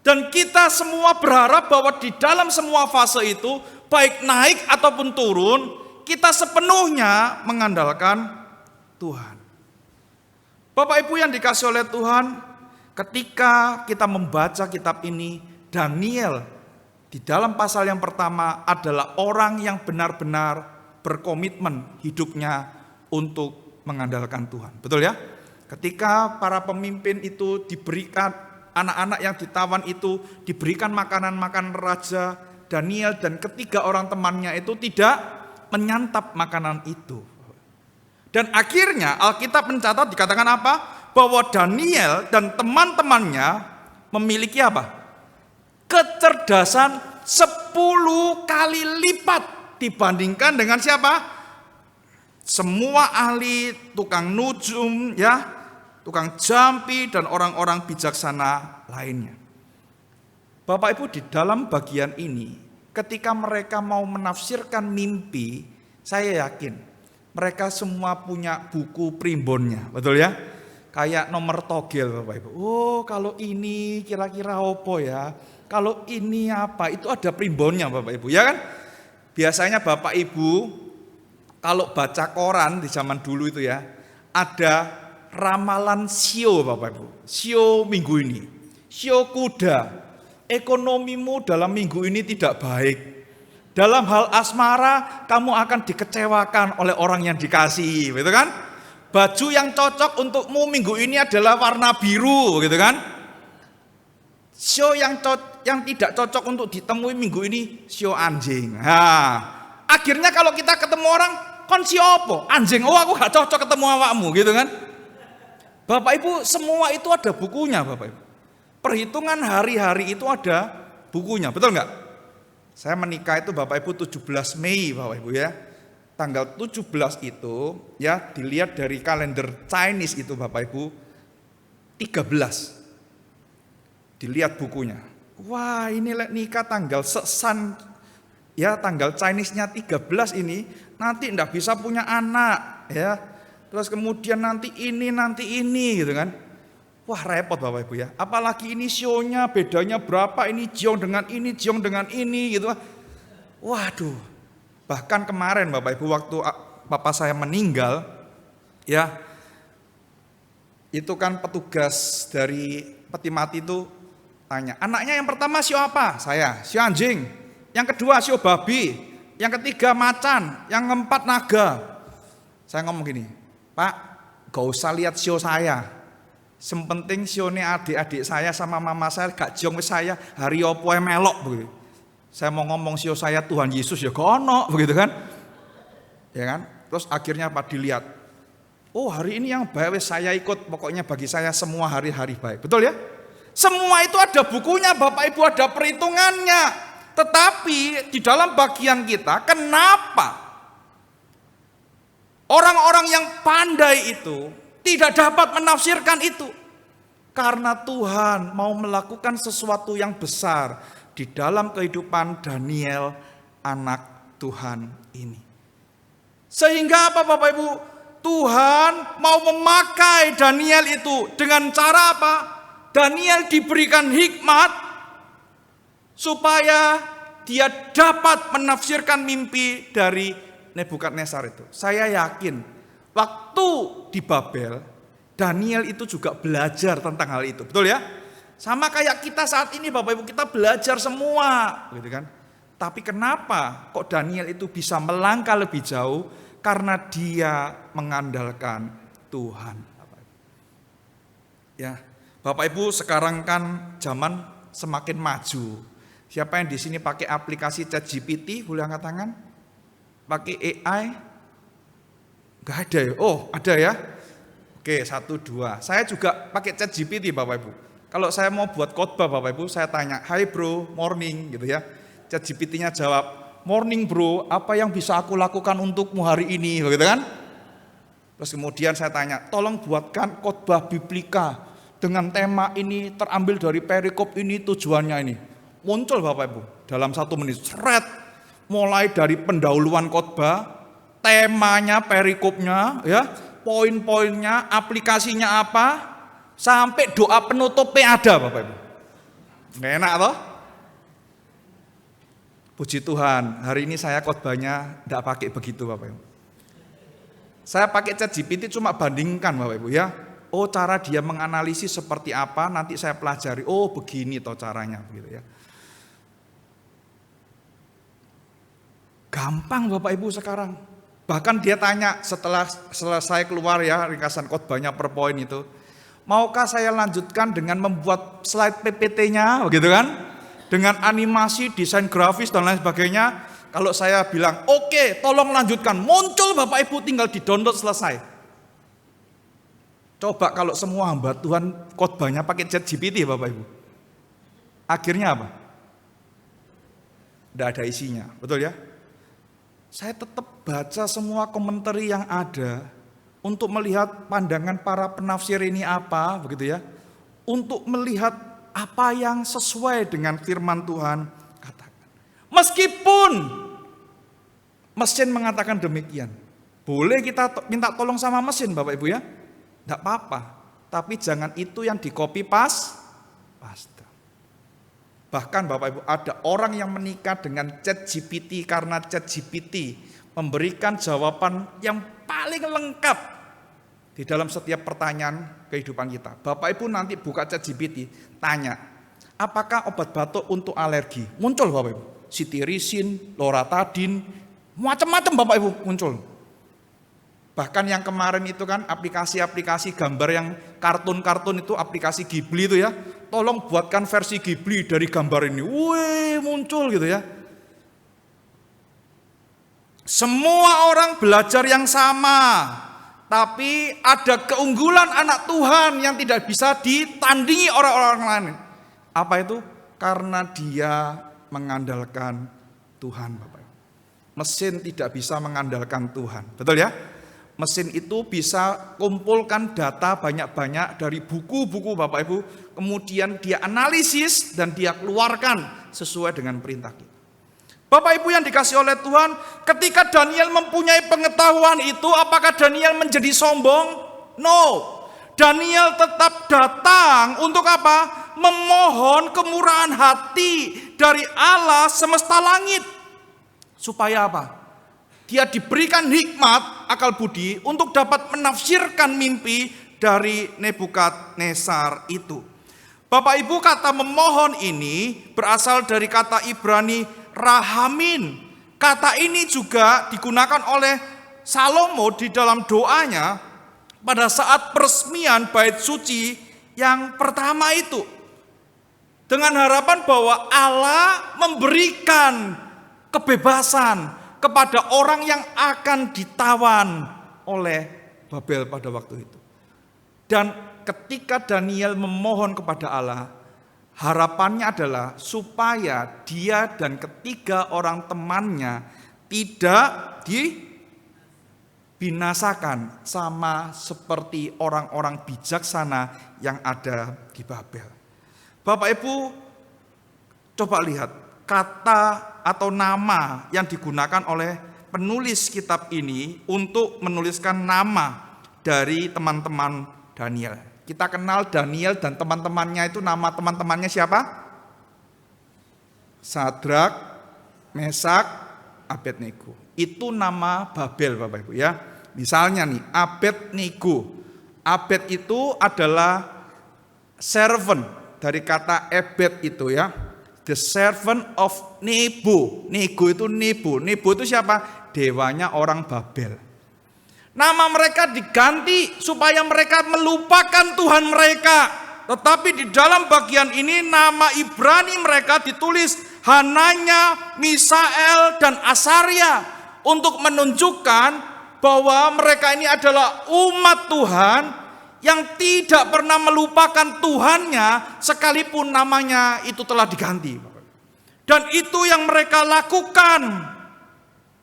[SPEAKER 2] Dan kita semua berharap bahwa di dalam semua fase itu, baik naik ataupun turun, kita sepenuhnya mengandalkan Tuhan. Bapak Ibu yang dikasih oleh Tuhan, ketika kita membaca kitab ini, Daniel di dalam pasal yang pertama adalah orang yang benar-benar berkomitmen hidupnya untuk mengandalkan Tuhan. Betul ya? Ketika para pemimpin itu diberikan, anak-anak yang ditawan itu diberikan makanan-makanan raja, Daniel dan ketiga orang temannya itu tidak menyantap makanan itu. Dan akhirnya Alkitab mencatat dikatakan apa? Bahwa Daniel dan teman-temannya memiliki apa? Kecerdasan 10 kali lipat dibandingkan dengan siapa? Semua ahli, tukang nujum, ya, tukang jampi dan orang-orang bijaksana lainnya. Bapak Ibu, di dalam bagian ini, ketika mereka mau menafsirkan mimpi, saya yakin mereka semua punya buku primbonnya, betul ya? Kayak nomor togel Bapak Ibu. Oh, kalau ini kira-kira apa ya? Kalau ini apa? Itu ada primbonnya Bapak Ibu, ya kan? Biasanya Bapak Ibu kalau baca koran di zaman dulu itu ya, ada ramalan sio Bapak Ibu. Sio minggu ini. Sio kuda. Ekonomimu dalam minggu ini tidak baik. Dalam hal asmara, kamu akan dikecewakan oleh orang yang dikasih, gitu kan? Baju yang cocok untukmu minggu ini adalah warna biru, gitu kan? Sio yang tidak cocok untuk ditemui minggu ini, sio anjing. Nah, akhirnya kalau kita ketemu orang, kon sio apa? Anjing, oh aku gak cocok ketemu awakmu, gitu kan? Bapak Ibu, semua itu ada bukunya, Bapak Ibu. Perhitungan hari-hari itu ada bukunya, betul nggak? Saya menikah itu Bapak Ibu 17 Mei Bapak Ibu ya. Tanggal 17 itu ya dilihat dari kalender Chinese itu Bapak Ibu 13. Dilihat bukunya. Wah, ini nikah tanggal sesan ya, tanggal Chinese-nya 13 ini nanti enggak bisa punya anak ya. Terus kemudian nanti ini gitu kan. Wah, repot Bapak Ibu ya. Apalagi ini sionya bedanya berapa, ini jiong dengan ini gitu. Waduh. Bahkan kemarin Bapak Ibu waktu bapak saya meninggal ya, itu kan petugas dari peti mati itu tanya, anaknya yang pertama sio apa? Saya, sio anjing. Yang kedua sio babi. Yang ketiga macan. Yang keempat naga. Saya ngomong gini, Pak, gak usah lihat sio saya. Sempenting sione adik-adik saya sama mama saya gak jiong saya hari opo melok begitu. Saya mau ngomong sio saya Tuhan Yesus ya kono begitu kan. Ya kan? Terus akhirnya apa dilihat. Oh, hari ini yang baik saya ikut, pokoknya bagi saya semua hari-hari baik. Betul ya? Semua itu ada bukunya Bapak Ibu, ada perhitungannya. Tetapi di dalam bagian kita, kenapa orang-orang yang pandai itu tidak dapat menafsirkan itu? Karena Tuhan mau melakukan sesuatu yang besar di dalam kehidupan Daniel, anak Tuhan ini. Sehingga apa Bapak Ibu? Tuhan mau memakai Daniel itu dengan cara apa? Daniel diberikan hikmat supaya dia dapat menafsirkan mimpi dari Nebukadnezar itu. Saya yakin waktu di Babel, Daniel itu juga belajar tentang hal itu, betul ya? Sama kayak kita saat ini Bapak Ibu, kita belajar semua, gitu kan? Tapi kenapa kok Daniel itu bisa melangkah lebih jauh? Karena dia mengandalkan Tuhan. Ya, Bapak Ibu sekarang kan zaman semakin maju. Siapa yang di sini pakai aplikasi ChatGPT? Boleh angkat tangan? Pakai AI? Gak ada ya? Oh, ada ya? Oke, 1, 2. Saya juga pakai ChatGPT Bapak Ibu. Kalau saya mau buat khotbah Bapak Ibu, saya tanya, "Hai bro, morning," gitu ya. ChatGPT-nya jawab, "Morning bro, apa yang bisa aku lakukan untukmu hari ini?" Begitu kan? Terus kemudian saya tanya, "Tolong buatkan khotbah biblika dengan tema ini, terambil dari perikop ini, tujuannya ini." Muncul Bapak Ibu dalam 1 menit, seret, mulai dari pendahuluan khotbah, temanya, perikopnya, ya, poin-poinnya, aplikasinya apa, sampai doa penutupnya ada Bapak Ibu. Nggak enak toh? Puji Tuhan, hari ini saya khotbahnya tidak pakai begitu Bapak Ibu. Saya pakai ChatGPT cuma bandingkan Bapak Ibu ya. Oh, cara dia menganalisis seperti apa, nanti saya pelajari. Oh, begini toh caranya begitu ya. Gampang Bapak Ibu sekarang. Bahkan dia tanya setelah selesai keluar ya ringkasan khotbahnya per poin itu. Maukah saya lanjutkan dengan membuat slide PPT-nya begitu kan? Dengan animasi, desain grafis dan lain sebagainya. Kalau saya bilang, oke, tolong lanjutkan. Muncul Bapak Ibu, tinggal di-download selesai. Coba kalau semua hamba Tuhan khotbahnya pakai ChatGPT Bapak Ibu. Akhirnya apa? Tidak ada isinya, betul ya? Saya tetap baca semua komentar yang ada untuk melihat pandangan para penafsir ini apa, begitu ya? Untuk melihat apa yang sesuai dengan firman Tuhan katakan. Meskipun mesin mengatakan demikian, boleh kita minta tolong sama mesin Bapak Ibu ya, tidak apa-apa. Tapi jangan itu yang di copy paste. Bahkan Bapak Ibu ada orang yang menikah dengan ChatGPT karena ChatGPT memberikan jawaban yang paling lengkap di dalam setiap pertanyaan kehidupan kita. Bapak Ibu nanti buka ChatGPT, tanya, apakah obat batuk untuk alergi? Muncul Bapak Ibu, cetirizine, loratadine, macam-macam Bapak Ibu muncul. Bahkan yang kemarin itu kan aplikasi-aplikasi gambar yang kartun-kartun itu, aplikasi Ghibli itu ya, tolong buatkan versi Ghibli dari gambar ini. Wih, muncul gitu ya. Semua orang belajar yang sama. Tapi ada keunggulan anak Tuhan yang tidak bisa ditandingi orang-orang lain. Apa itu? Karena dia mengandalkan Tuhan Bapak. Mesin tidak bisa mengandalkan Tuhan. Betul ya? Mesin itu bisa kumpulkan data banyak-banyak dari buku-buku Bapak Ibu. Kemudian dia analisis dan dia keluarkan sesuai dengan perintah kita. Bapak Ibu yang dikasih oleh Tuhan, ketika Daniel mempunyai pengetahuan itu, apakah Daniel menjadi sombong? No. Daniel tetap datang untuk apa? Memohon kemurahan hati dari Allah semesta langit. Supaya apa? Dia diberikan hikmat, akal budi untuk dapat menafsirkan mimpi dari Nebukadnezar itu. Bapak Ibu, kata memohon ini berasal dari kata Ibrani rahamin. Kata ini juga digunakan oleh Salomo di dalam doanya pada saat peresmian bait suci yang pertama itu. Dengan harapan bahwa Allah memberikan kebebasan kepada orang yang akan ditawan oleh Babel pada waktu itu. Dan ketika Daniel memohon kepada Allah, harapannya adalah supaya dia dan ketiga orang temannya tidak dibinasakan sama seperti orang-orang bijaksana yang ada di Babel. Bapak Ibu, coba lihat kata atau nama yang digunakan oleh penulis kitab ini untuk menuliskan nama dari teman-teman Daniel. Kita kenal Daniel dan teman-temannya itu, nama teman-temannya siapa? Sadrak, Mesak, Abednego. Itu nama Babel Bapak Ibu ya. Misalnya nih, Abednego. Abed itu adalah servant dari kata Ebed itu ya. The servant of Nebo. Nego itu Nebo. Nebo itu siapa? Dewanya orang Babel. Nama mereka diganti supaya mereka melupakan Tuhan mereka. Tetapi di dalam bagian ini nama Ibrani mereka ditulis Hananya, Misael, dan Asaria. Untuk menunjukkan bahwa mereka ini adalah umat Tuhan yang tidak pernah melupakan Tuhannya sekalipun namanya itu telah diganti. Dan itu yang mereka lakukan.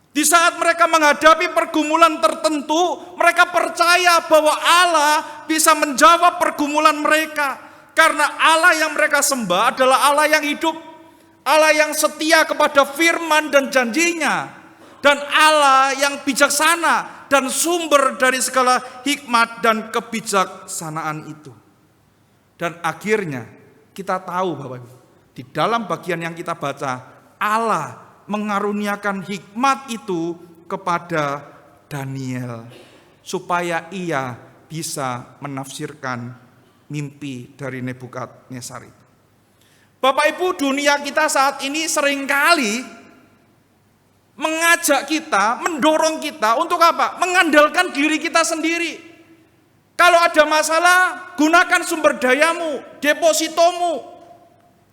[SPEAKER 2] Di saat mereka menghadapi pergumulan tertentu, mereka percaya bahwa Allah bisa menjawab pergumulan mereka. Karena Allah yang mereka sembah adalah Allah yang hidup, Allah yang setia kepada firman dan janjinya, dan Allah yang bijaksana dan sumber dari segala hikmat dan kebijaksanaan itu. Dan akhirnya kita tahu Bapak Ibu, di dalam bagian yang kita baca, Allah mengaruniakan hikmat itu kepada Daniel supaya ia bisa menafsirkan mimpi dari Nebukadnezar itu. Bapak Ibu, dunia kita saat ini seringkali mengajak kita, mendorong kita untuk apa? Mengandalkan diri kita sendiri. Kalau ada masalah, gunakan sumber dayamu, depositomu,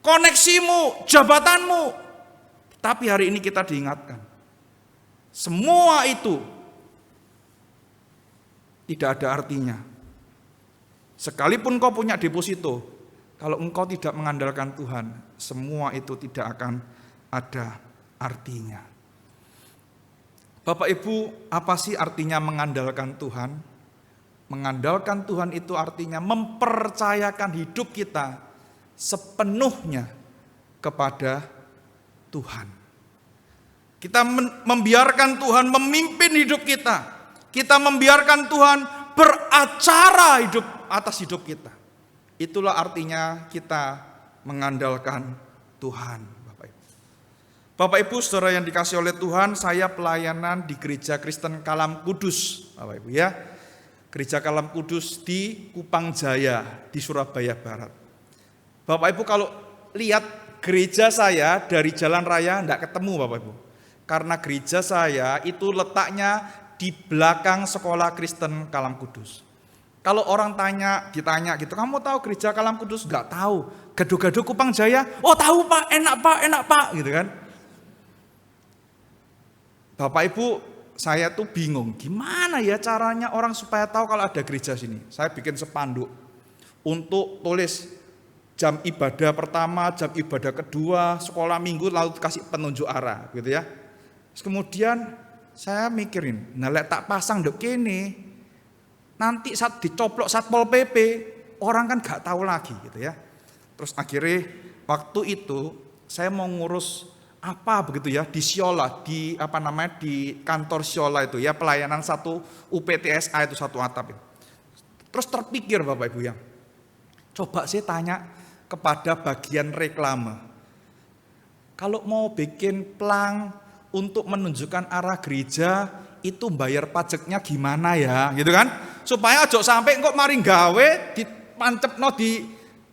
[SPEAKER 2] koneksimu, jabatanmu. Tapi hari ini kita diingatkan, semua itu tidak ada artinya. Sekalipun kau punya deposito, kalau engkau tidak mengandalkan Tuhan, semua itu tidak akan ada artinya. Bapak Ibu, apa sih artinya mengandalkan Tuhan? Mengandalkan Tuhan itu artinya mempercayakan hidup kita sepenuhnya kepada Tuhan. Kita membiarkan Tuhan memimpin hidup kita. Kita membiarkan Tuhan beracara atas hidup kita. Itulah artinya kita mengandalkan Tuhan, Bapak Ibu. Bapak Ibu, saudara yang dikasihi oleh Tuhan, saya pelayanan di Gereja Kristen Kalam Kudus, Bapak Ibu ya. Gereja Kalam Kudus di Kupang Jaya di Surabaya Barat. Bapak Ibu kalau lihat gereja saya dari jalan raya enggak ketemu, Bapak Ibu. Karena gereja saya itu letaknya di belakang sekolah Kristen Kalam Kudus. Kalau orang ditanya gitu, kamu tahu gereja Kalam Kudus? Enggak tahu. Gado-gado Kupang Jaya? Oh tahu Pak, enak Pak, gitu kan. Bapak Ibu, saya tuh bingung, gimana ya caranya orang supaya tahu kalau ada gereja sini. Saya bikin spanduk untuk tulis jam ibadah pertama, jam ibadah kedua, sekolah minggu, lalu kasih penunjuk arah, gitu ya. Terus kemudian saya mikirin, nah lek tak pasang dok kene, nanti saat dicoplok Satpol PP, orang kan gak tahu lagi gitu ya. Terus akhirnya waktu itu saya mau ngurus apa begitu ya di Siola, di kantor Siola itu ya, pelayanan satu UPTSA itu satu atap itu. Terus terpikir Bapak Ibu ya, coba saya tanya kepada bagian reklame. Kalau mau bikin plang untuk menunjukkan arah gereja itu bayar pajaknya gimana ya, gitu kan? Supaya ojo sampai kok maring gawe dipancepno di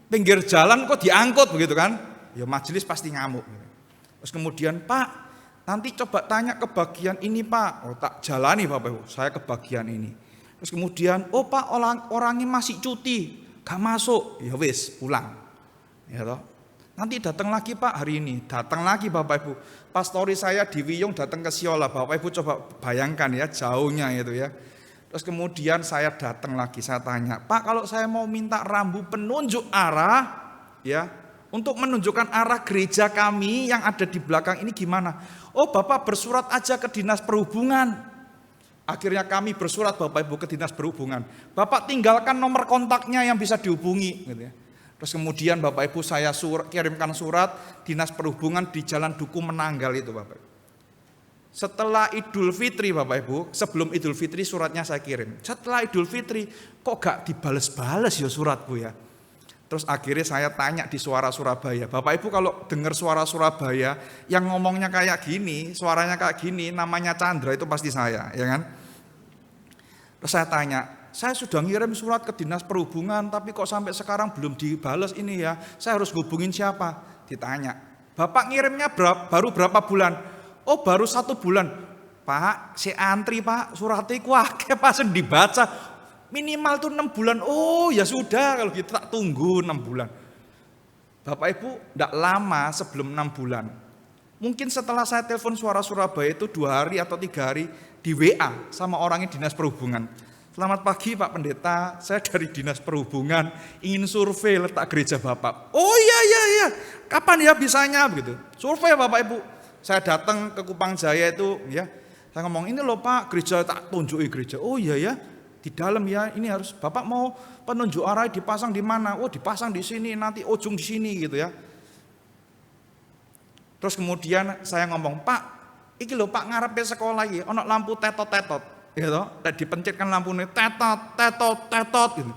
[SPEAKER 2] pinggir jalan kok diangkut begitu kan? Ya majelis pasti ngamuk. Terus kemudian Pak, nanti coba tanya ke bagian ini Pak. Oh tak jalani Bapak Ibu, saya ke bagian ini. Terus kemudian, oh Pak orangnya masih cuti, gak masuk. Ya wis pulang. Ya toh. Nanti datang lagi Pak hari ini, datang lagi Bapak Ibu. Pastori saya di Wiyung datang ke Siola, Bapak Ibu coba bayangkan ya jauhnya itu ya. Terus kemudian saya datang lagi, saya tanya, Pak kalau saya mau minta rambu penunjuk arah ya, untuk menunjukkan arah gereja kami yang ada di belakang ini gimana? Oh Bapak bersurat aja ke Dinas Perhubungan. Akhirnya kami bersurat Bapak Ibu ke Dinas Perhubungan. Bapak tinggalkan nomor kontaknya yang bisa dihubungi gitu ya. Terus kemudian Bapak Ibu saya kirimkan surat Dinas Perhubungan di Jalan Duku Menanggal itu Bapak Ibu. Setelah Idul Fitri Bapak Ibu, sebelum Idul Fitri suratnya saya kirim. Setelah Idul Fitri kok gak dibales-bales ya suratku ya. Terus akhirnya saya tanya di Suara Surabaya. Bapak Ibu kalau dengar Suara Surabaya yang ngomongnya kayak gini, suaranya kayak gini, namanya Chandra itu pasti saya, ya kan? Terus saya tanya, saya sudah ngirim surat ke Dinas Perhubungan tapi kok sampai sekarang belum dibales ini ya. Saya harus hubungin siapa? Ditanya. Bapak ngirimnya baru berapa bulan? Oh baru 1 bulan. Pak, si antri Pak, suratnya kuake pas dibaca. Minimal tuh 6 bulan. Oh ya sudah kalau gitu tak tunggu 6 bulan. Bapak Ibu, tidak lama sebelum 6 bulan. Mungkin setelah saya telepon Suara Surabaya itu 2 hari atau 3 hari di WA sama orangnya Dinas Perhubungan. Selamat pagi Pak Pendeta, saya dari Dinas Perhubungan ingin survei letak gereja Bapak. Oh iya, kapan ya bisanya begitu. Survei Bapak Ibu. Saya datang ke Kupang Jaya itu ya, saya ngomong ini loh Pak, gereja tak tunjuki gereja. Oh iya ya, di dalam ya, ini harus Bapak mau penunjuk arah dipasang di mana? Oh dipasang di sini, nanti ujung di sini gitu ya. Terus kemudian saya ngomong, Pak, iki loh Pak ngarepe sekolah lagi, ono lampu tetot-tetot, gitu. Dipencetkan lampunya tetot gitu.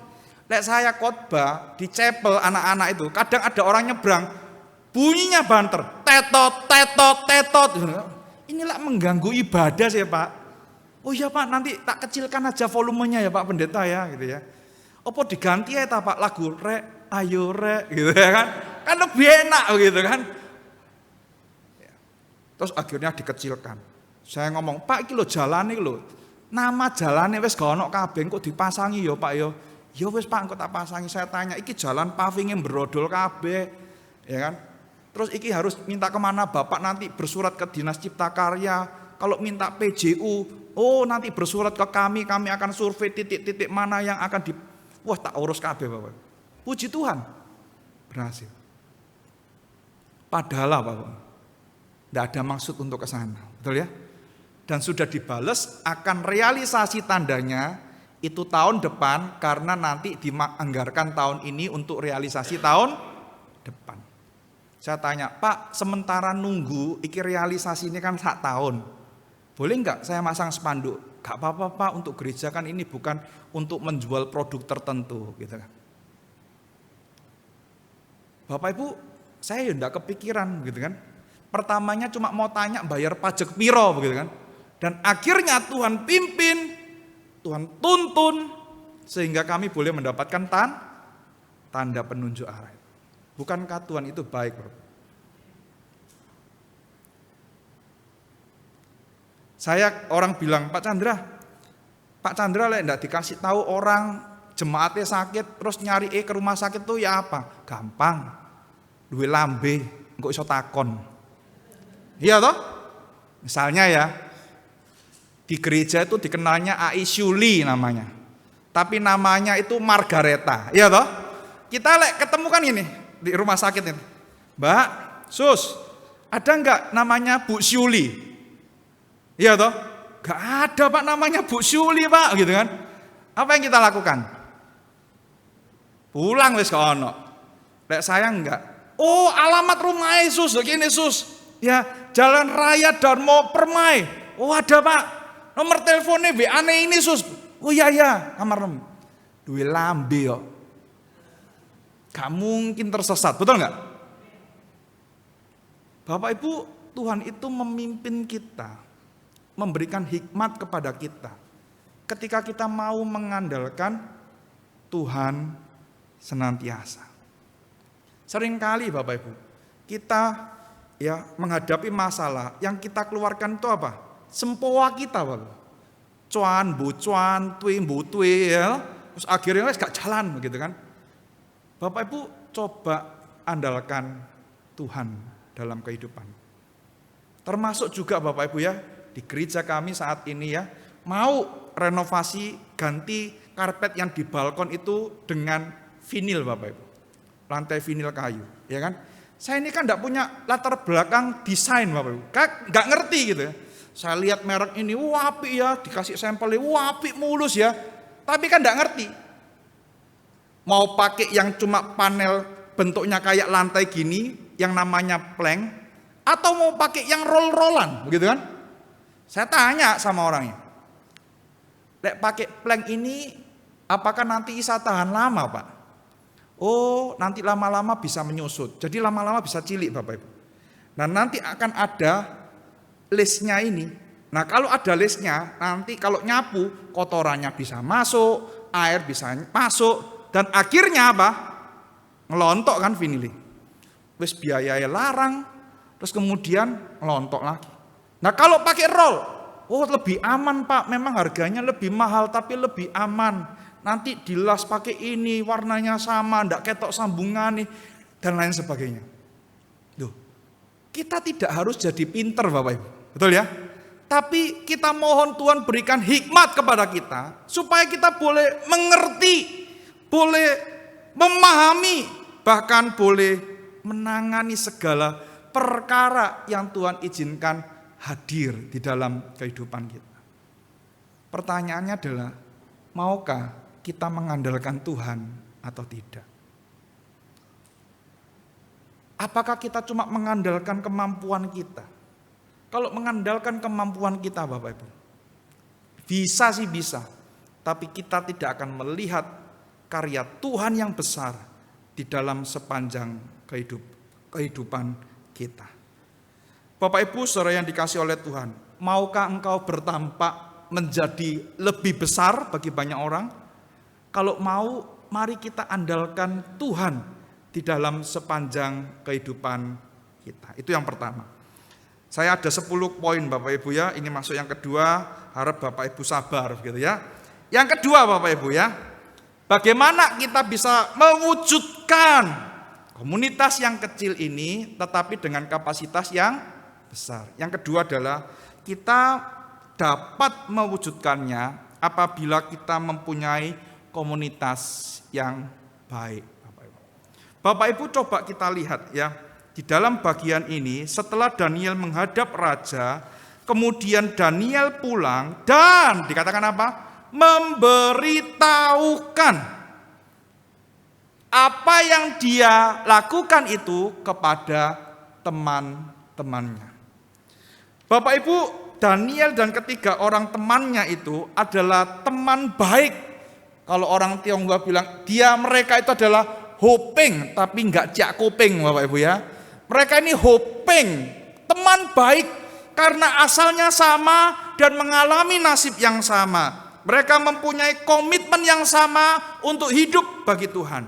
[SPEAKER 2] Lek saya khotbah di chapel anak-anak itu, kadang ada orang nyebrang, bunyinya banter. tetot. Inilah mengganggu ibadah saya Pak. Oh iya Pak, nanti tak kecilkan aja volumenya ya Pak Pendeta ya gitu ya. Apa diganti ya Pak lagu rek, ayo rek gitu ya kan. Kan lebih enak gitu kan. Terus akhirnya dikecilkan. Saya ngomong, Pak iki lho jalan iki lho. Nama jalannya wis gak ono kabeh kok dipasangi ya Pak ya. Ya wis Pak kok tak pasangi. Saya tanya, iki jalan pavingnya berodol kabeh. Ya kan? Terus iki harus minta kemana Bapak nanti bersurat ke Dinas Cipta Karya. Kalau minta PJU, oh nanti bersurat ke kami akan survei titik-titik mana yang akan di... Wah tak urus kabeh Bapak. Puji Tuhan, berhasil. Padahal Bapak, tidak ada maksud untuk ke sana, betul ya? Dan sudah dibales akan realisasi tandanya itu tahun depan karena nanti dianggarkan tahun ini untuk realisasi tahun depan. Saya tanya, Pak, sementara nunggu iki realisasi ini kan 1 tahun. Boleh enggak saya masang spanduk? Gak apa-apa Pak, untuk gereja kan ini bukan untuk menjual produk tertentu gitu kan. Bapak Ibu, saya ya enggak kepikiran gitu kan. Pertamanya cuma mau tanya bayar pajak piro begitu kan. Dan akhirnya Tuhan pimpin, Tuhan tuntun sehingga kami boleh mendapatkan tanda penunjuk arah. Bukankah Tuhan itu baik, Bro? Orang bilang, Pak Chandra lah enggak dikasih tahu orang jemaatnya sakit terus nyari ke rumah sakit tuh ya apa? Gampang. Duwe lambe, engko iso takon. Iya toh? Misalnya ya, di gereja itu dikenalnya AI Shuli namanya. Tapi namanya itu Margareta. Iya toh? Kita ketemu kan ini di rumah sakit ini. Mbak, Sus, ada enggak namanya Bu Shuli? Iya toh? Enggak ada Pak namanya Bu Shuli Pak gitu kan. Apa yang kita lakukan? Pulang wis ke ono. Lek saya enggak. Oh, alamat rumah Sus, begini Sus. Ya, Jalan Raya Darmo Permai. Oh, ada Pak. Nomor teleponnya WA-ne ini Sus. Oh iya, kamar nom. Duwe lambe yo. Gak mungkin tersesat, betul nggak? Bapak Ibu, Tuhan itu memimpin kita, memberikan hikmat kepada kita. Ketika kita mau mengandalkan Tuhan senantiasa. Seringkali Bapak Ibu, kita ya menghadapi masalah yang kita keluarkan itu apa? Sempoa kita Bapak. Cuan, bucuan, tui, mbutui ya. Terus akhirnya gak jalan begitu kan. Bapak Ibu coba andalkan Tuhan dalam kehidupan. Termasuk juga Bapak Ibu ya, di gereja kami saat ini ya, mau renovasi ganti karpet yang di balkon itu dengan vinil Bapak Ibu. Lantai vinil kayu, ya kan? Saya ini kan enggak punya latar belakang desain Bapak Ibu. Enggak ngerti gitu ya. Saya lihat merek ini, wah apik ya, dikasih sampelnya, wah apik mulus ya. Tapi kan enggak ngerti. Mau pakai yang cuma panel bentuknya kayak lantai gini, yang namanya plank, atau mau pakai yang roll-rollan, begitu kan? Saya tanya sama orangnya, lek pakai plank ini, apakah nanti bisa tahan lama Pak? Oh, nanti lama-lama bisa menyusut, jadi lama-lama bisa cilik Bapak Ibu. Nah nanti akan ada lesnya ini. Nah kalau ada lesnya, nanti kalau nyapu, kotorannya bisa masuk, air bisa masuk, dan akhirnya apa? Ngelontok kan vinil. Wis biayanya larang, terus kemudian ngelontok lagi. Nah kalau pakai roll, oh lebih aman Pak, memang harganya lebih mahal tapi lebih aman. Nanti dilas pakai ini, warnanya sama, ndak ketok sambungan nih, dan lain sebagainya. Duh, kita tidak harus jadi pinter Bapak Ibu, betul ya? Tapi kita mohon Tuhan berikan hikmat kepada kita, supaya kita boleh mengerti, boleh memahami, bahkan boleh menangani segala perkara yang Tuhan izinkan hadir di dalam kehidupan kita. Pertanyaannya adalah, maukah kita mengandalkan Tuhan atau tidak? Apakah kita cuma mengandalkan kemampuan kita? Kalau mengandalkan kemampuan kita Bapak Ibu, bisa sih bisa, tapi kita tidak akan melihat karya Tuhan yang besar di dalam sepanjang kehidupan kita. Bapak Ibu saudara yang dikasih oleh Tuhan, maukah engkau bertampak menjadi lebih besar bagi banyak orang? Kalau mau, mari kita andalkan Tuhan di dalam sepanjang kehidupan kita. Itu yang pertama. Saya ada 10 poin Bapak Ibu ya, ini masuk yang kedua, harap Bapak Ibu sabar gitu ya. Yang kedua Bapak Ibu ya, bagaimana kita bisa mewujudkan komunitas yang kecil ini tetapi dengan kapasitas yang besar. Yang kedua adalah kita dapat mewujudkannya apabila kita mempunyai komunitas yang baik. Bapak Ibu coba kita lihat ya, di dalam bagian ini setelah Daniel menghadap raja, kemudian Daniel pulang dan dikatakan apa? Memberitahukan apa yang dia lakukan itu kepada teman-temannya. Bapak Ibu, Daniel dan ketiga orang temannya itu adalah teman baik. Kalau orang Tionghoa bilang, mereka itu adalah hopeng, tapi enggak jak kopeng Bapak Ibu ya. Mereka ini hopeng, teman baik karena asalnya sama dan mengalami nasib yang sama. Mereka mempunyai komitmen yang sama untuk hidup bagi Tuhan.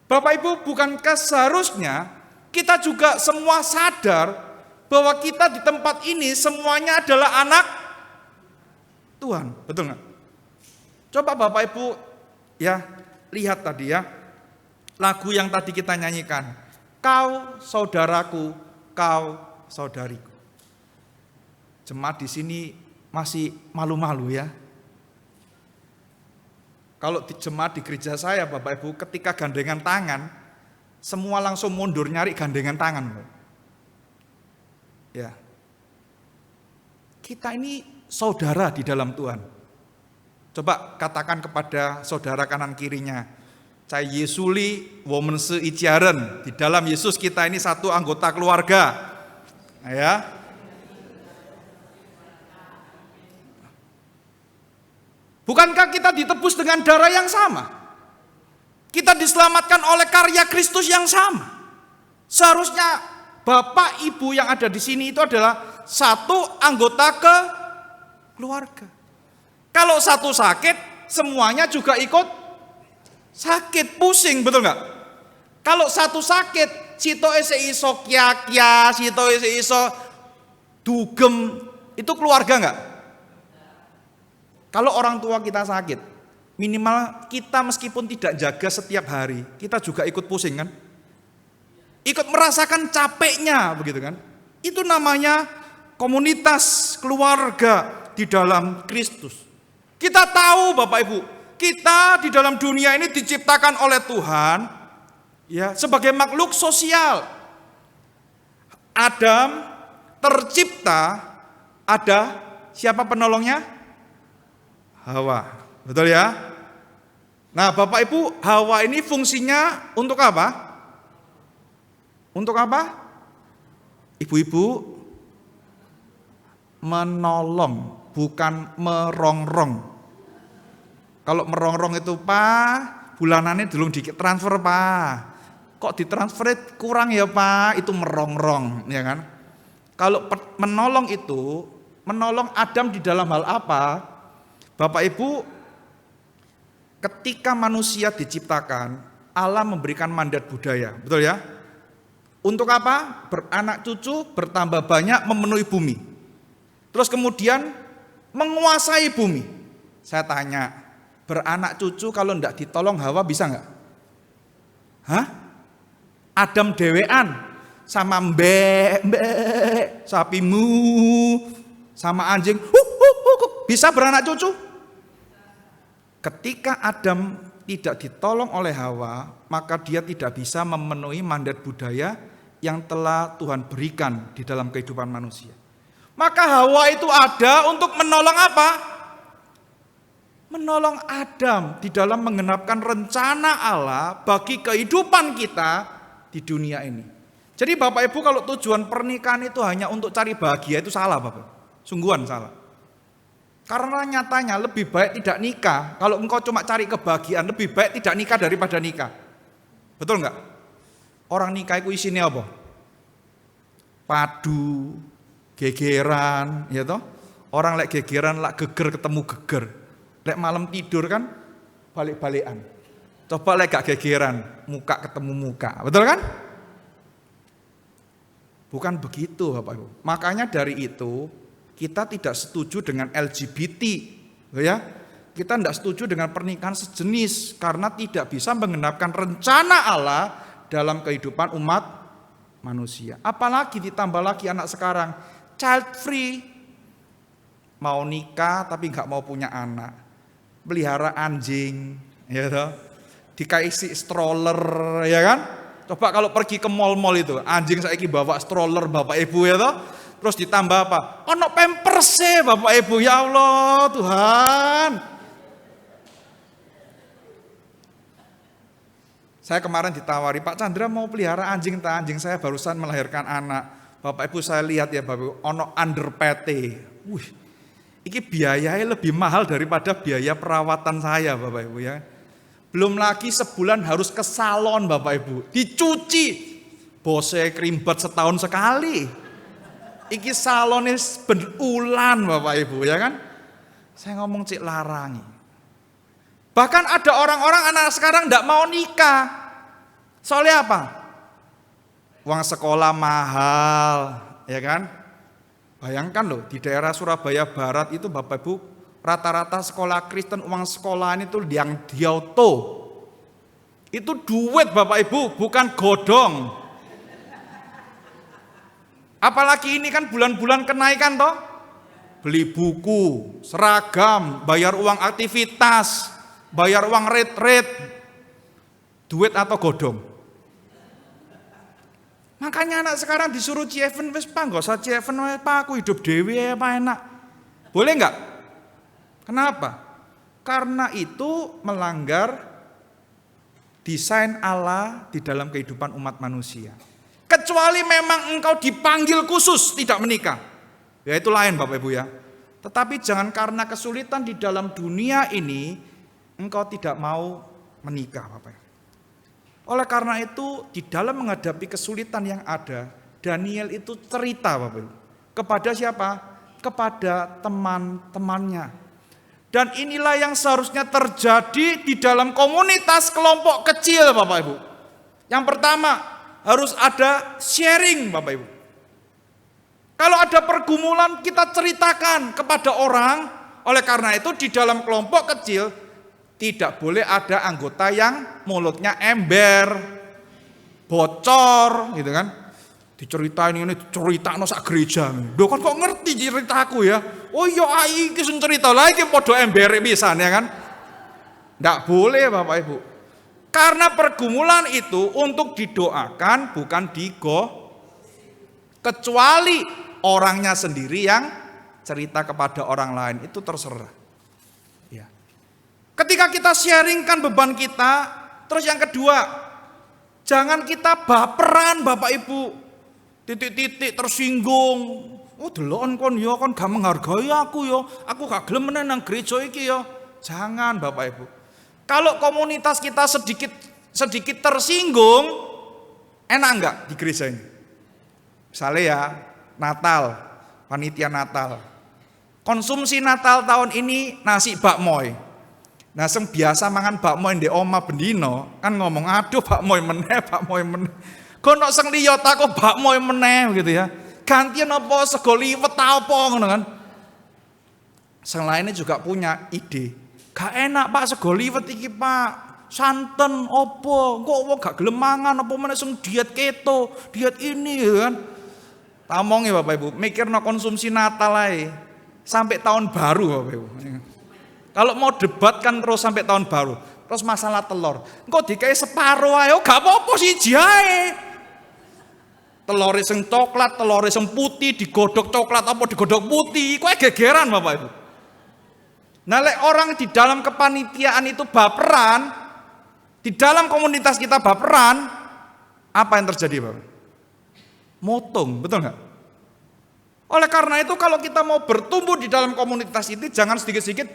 [SPEAKER 2] Bapak Ibu, bukankah seharusnya kita juga semua sadar bahwa kita di tempat ini semuanya adalah anak Tuhan, betul nggak? Coba Bapak Ibu ya lihat tadi ya lagu yang tadi kita nyanyikan, kau saudaraku, kau saudariku. Jemaat di sini masih malu-malu ya. Kalau di jemaat di gereja saya Bapak Ibu ketika gandengan tangan, semua langsung mundur nyari gandengan tangan. Ya, kita ini saudara di dalam Tuhan. Coba katakan kepada saudara kanan kirinya, Cai Yesuli women seijaren. Di dalam Yesus kita ini satu anggota keluarga. Ya. Bukankah kita ditebus dengan darah yang sama? Kita diselamatkan oleh karya Kristus yang sama. Seharusnya Bapak Ibu yang ada di sini itu adalah satu anggota keluarga. Kalau satu sakit, semuanya juga ikut sakit, pusing, betul nggak? Kalau satu sakit, sito ese iso kya, sito ese iso dugem, itu keluarga nggak? Kalau orang tua kita sakit, minimal kita meskipun tidak jaga setiap hari, kita juga ikut pusing kan? Ikut merasakan capeknya begitu kan. Itu namanya komunitas keluarga di dalam Kristus. Kita tahu Bapak Ibu, kita di dalam dunia ini diciptakan oleh Tuhan ya sebagai makhluk sosial. Adam tercipta, ada siapa penolongnya? Hawa. Betul ya? Nah, Bapak Ibu, Hawa ini fungsinya untuk apa? Untuk apa? Ibu-ibu menolong, bukan merongrong. Kalau merongrong itu Pak, bulanannya dulu ditransfer Pak. Kok ditransfer kurang ya Pak? Itu merongrong, ya kan? Kalau menolong itu, menolong Adam di dalam hal apa? Bapak Ibu, ketika manusia diciptakan, Allah memberikan mandat budaya, betul ya? Untuk apa? Beranak cucu, bertambah banyak, memenuhi bumi. Terus kemudian menguasai bumi. Saya tanya, beranak cucu kalau tidak ditolong Hawa bisa nggak? Hah? Adam dewean sama mbek, sapimu, sama anjing, bisa beranak cucu? Ketika Adam tidak ditolong oleh Hawa, maka dia tidak bisa memenuhi mandat budaya yang telah Tuhan berikan di dalam kehidupan manusia. Maka Hawa itu ada untuk menolong apa? Menolong Adam di dalam menggenapkan rencana Allah bagi kehidupan kita di dunia ini. Jadi Bapak Ibu, kalau tujuan pernikahan itu hanya untuk cari bahagia, itu salah Bapak. Sungguhan salah. Karena nyatanya lebih baik tidak nikah. Kalau engkau cuma cari kebahagiaan, lebih baik tidak nikah daripada nikah. Betul enggak? Orang nikah itu isinya apa? padu, gegeran, ya toh. Orang lek gegeran, lek geger ketemu geger. Lek malam tidur kan balik-balikan. Coba lek gak gegeran, muka ketemu muka. Betul kan? Bukan begitu Bapak Ibu. Makanya dari itu kita tidak setuju dengan LGBT, ya. Kita tidak setuju dengan pernikahan sejenis karena tidak bisa menggenapkan rencana Allah dalam kehidupan umat manusia. Apalagi ditambah lagi anak sekarang child free, mau nikah tapi nggak mau punya anak, pelihara anjing, ya toh, dikasih stroller, ya kan? Coba kalau pergi ke mall-mall itu, anjing saiki bawa stroller Bapak Ibu, ya toh. Terus ditambah apa? Ono pamperse Bapak Ibu, ya Allah Tuhan. Saya kemarin ditawari, Pak Chandra mau pelihara anjing, anjing saya barusan melahirkan anak. Bapak Ibu saya lihat ya Bapak Ibu, ono underpete. Wih, ini biayanya lebih mahal daripada biaya perawatan saya Bapak Ibu ya. Belum lagi sebulan harus ke salon Bapak Ibu, dicuci. Bose krimbat setahun sekali. Iki salonnya berulan Bapak Ibu ya kan. Saya ngomong cik larangi. Bahkan ada orang-orang anak sekarang tidak mau nikah. Soalnya apa? Uang sekolah mahal, ya kan? Bayangkan loh, di daerah Surabaya Barat itu Bapak Ibu, rata-rata sekolah Kristen uang sekolahan itu yang diauto. Itu duit Bapak Ibu, bukan godong. Apalagi ini kan bulan-bulan kenaikan toh. Beli buku, seragam, bayar uang aktivitas, bayar uang retret, duit atau godong. Makanya anak sekarang disuruh CFN, wis Pak, enggak usah CFN wis Pak, aku hidup dewe apa enak. Boleh enggak? Kenapa? Karena itu melanggar desain Allah di dalam kehidupan umat manusia. Kecuali memang engkau dipanggil khusus tidak menikah. Ya itu lain Bapak Ibu ya. Tetapi jangan karena kesulitan di dalam dunia ini engkau tidak mau menikah Bapak Ibu. Oleh karena itu di dalam menghadapi kesulitan yang ada, Daniel itu cerita Bapak Ibu. Kepada siapa? Kepada teman-temannya. Dan inilah yang seharusnya terjadi di dalam komunitas kelompok kecil Bapak Ibu. Yang pertama, harus ada sharing Bapak Ibu. Kalau ada pergumulan kita ceritakan kepada orang. Oleh karena itu di dalam kelompok kecil tidak boleh ada anggota yang mulutnya ember, bocor gitu kan. Diceritain ini cerita sak gereja. Loh kan kok ngerti ceritaku ya? Oh iya iki sing cerita lagi padha embere pisan ya kan. Ndak boleh Bapak Ibu. Karena pergumulan itu untuk didoakan bukan kecuali orangnya sendiri yang cerita kepada orang lain itu terserah. Ya. Ketika kita sharingkan beban kita, terus yang kedua, jangan kita baperan Bapak Ibu. Titik-titik tersinggung. Oh delon kon ya kon gak menghargai aku ya. Aku gak gelem meneh nang gereja iki ya. Jangan Bapak Ibu. Kalau komunitas kita sedikit tersinggung, enak enggak di gereja ini? Misalnya ya, Natal, panitia Natal. Konsumsi Natal tahun ini nasi bakmoy. Nah, sing biasa mangan bakmoy ndek oma bendino, kan ngomong, "Aduh, bakmoy meneh." Kono sing liya takok bakmoy meneh gitu ya. Gantian apa sego liwet ta apa ngono kan. Sing lainnya juga punya ide. Gak enak Pak sego liwet iki Pak. Santen opo, kok wong gak gelem mangan apa meneh sing diet keto, diet ini kan. Tamonge Bapak Ibu, mikirno konsumsi Natal ae sampai tahun baru Bapak Ibu. Kalau mau debat kan terus sampai tahun baru. Terus masalah telur. Engko dikai separo ae, gak apa-apa siji ae. Telur sing coklat, telur sing putih digodhog coklat apa digodhog putih, kowe gegeran Bapak Ibu. Nah, lek orang di dalam kepanitiaan itu baperan, di dalam komunitas kita baperan, apa yang terjadi Bapak? Motung, betul nggak? Oleh karena itu kalau kita mau bertumbuh di dalam komunitas itu jangan sedikit-sedikit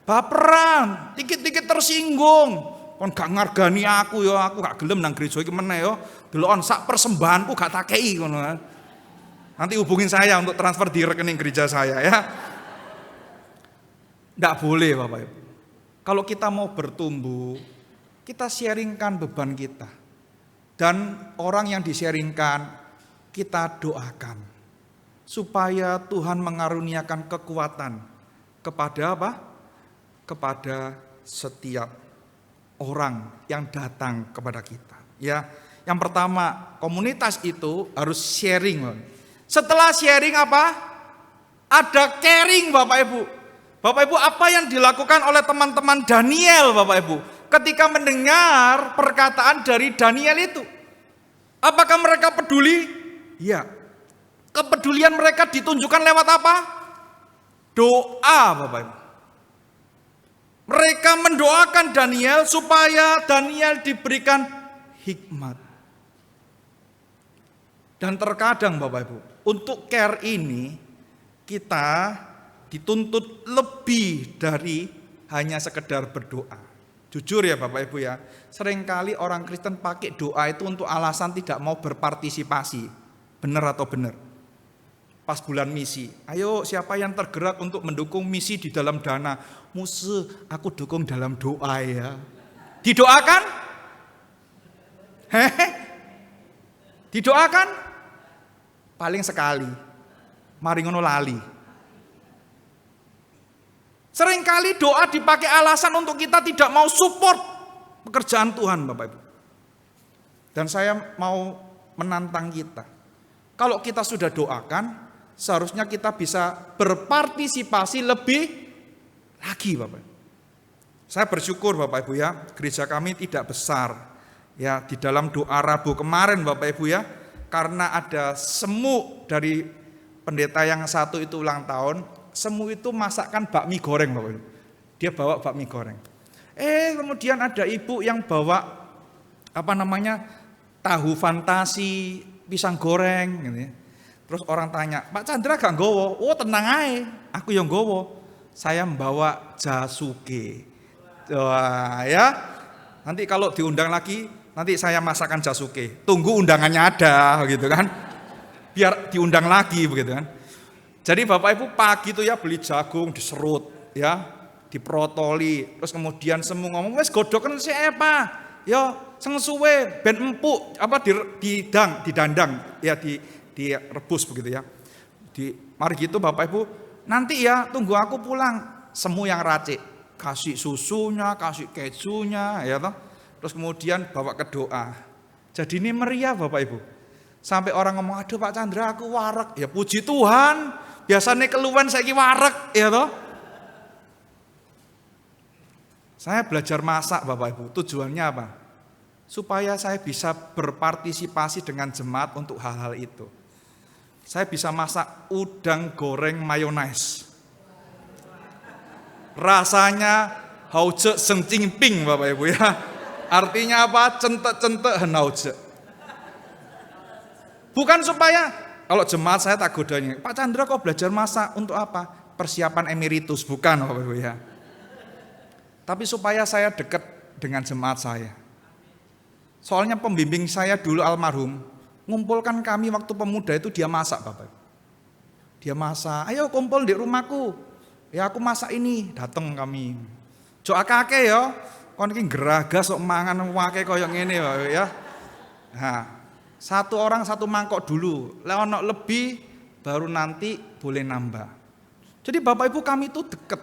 [SPEAKER 2] baperan, dikit-dikit tersinggung. kon gak ngargani aku ya, aku gak gelem nang gereja iki meneh ya. Delokon sak persembahanku gak tak kei ngono. Nanti hubungin saya untuk transfer di rekening gereja saya ya. Nggak boleh Bapak Ibu. Kalau kita mau bertumbuh, kita sharingkan beban kita. Dan orang yang di-sharingkan, kita doakan. Supaya Tuhan mengaruniakan kekuatan kepada apa? Kepada setiap orang yang datang kepada kita. Ya, yang pertama, komunitas itu harus sharing. Setelah sharing apa? Ada caring Bapak Ibu. Bapak Ibu, apa yang dilakukan oleh teman-teman Daniel Bapak Ibu ketika mendengar perkataan dari Daniel itu? Apakah mereka peduli? Ya. Kepedulian mereka ditunjukkan lewat apa? Doa Bapak Ibu. Mereka mendoakan Daniel supaya Daniel diberikan hikmat. Dan terkadang Bapak Ibu, untuk care ini kita dituntut lebih dari hanya sekedar berdoa. Jujur ya Bapak Ibu ya, seringkali orang Kristen pakai doa itu untuk alasan tidak mau berpartisipasi. Benar atau benar? Pas bulan misi, ayo siapa yang tergerak untuk mendukung misi di dalam dana? Musuh, aku dukung dalam doa ya. Didoakan? Hehe. Didoakan? Paling sekali. Mari ngono lali. Seringkali doa dipakai alasan untuk kita tidak mau support pekerjaan Tuhan Bapak Ibu. Dan saya mau menantang kita. Kalau kita sudah doakan, seharusnya kita bisa berpartisipasi lebih lagi Bapak Ibu. Saya bersyukur Bapak Ibu ya, gereja kami tidak besar. Ya, di dalam doa Rabu kemarin Bapak Ibu ya, karena ada semu dari pendeta yang satu itu ulang tahun, semu itu masakkan bakmi goreng Bapak Ibu. Dia bawa bakmi goreng. Kemudian ada ibu yang bawa tahu fantasi, pisang goreng gitu ya. Terus orang tanya, Pak Chandra gak nggowo? Oh tenang aja, aku yang nggowo. Saya membawa jasuke. Wah ya, nanti kalau diundang lagi, nanti saya masakan jasuke. Tunggu undangannya ada gitu kan. Biar diundang lagi begitu kan. Jadi Bapak Ibu pagi itu ya beli jagung diserut ya, diprotoli, terus kemudian semu ngomong wes godoken siapa? Ya seng suwe ben empuk didandang ya direbus begitu ya. Mari gitu Bapak Ibu, nanti ya tunggu aku pulang, semu yang racik, kasih susunya, kasih kejunya ya toh. Terus kemudian bawa ke doa. Jadi ini meriah Bapak Ibu. Sampai orang ngomong, aduh Pak Chandra aku warak. Ya puji Tuhan. Biasanya keluhan saiki wareg ya toh. Saya belajar masak Bapak Ibu, tujuannya apa? Supaya saya bisa berpartisipasi dengan jemaat untuk hal-hal itu. Saya bisa masak udang goreng mayonaise. Rasanya hauce seng cingping Bapak Ibu ya. Artinya apa? Centek-centek henauce. Bukan supaya kalau jemaat saya tak godanya, Pak Chandra kok belajar masak untuk apa? Persiapan emeritus, bukan Bapak Ibu ya. Tapi supaya saya dekat dengan jemaat saya. Soalnya pembimbing saya dulu almarhum, ngumpulkan kami waktu pemuda itu dia masak Bapak Ibu. Dia masak, ayo kumpul di rumahku. Ya aku masak ini, datang kami. Jo akake ya, kon iki geragas sok mangan wake koyo ngene Bapak Ibu ya. Nah, satu orang satu mangkok dulu, ono lebih baru nanti boleh nambah. Jadi Bapak Ibu kami itu dekat,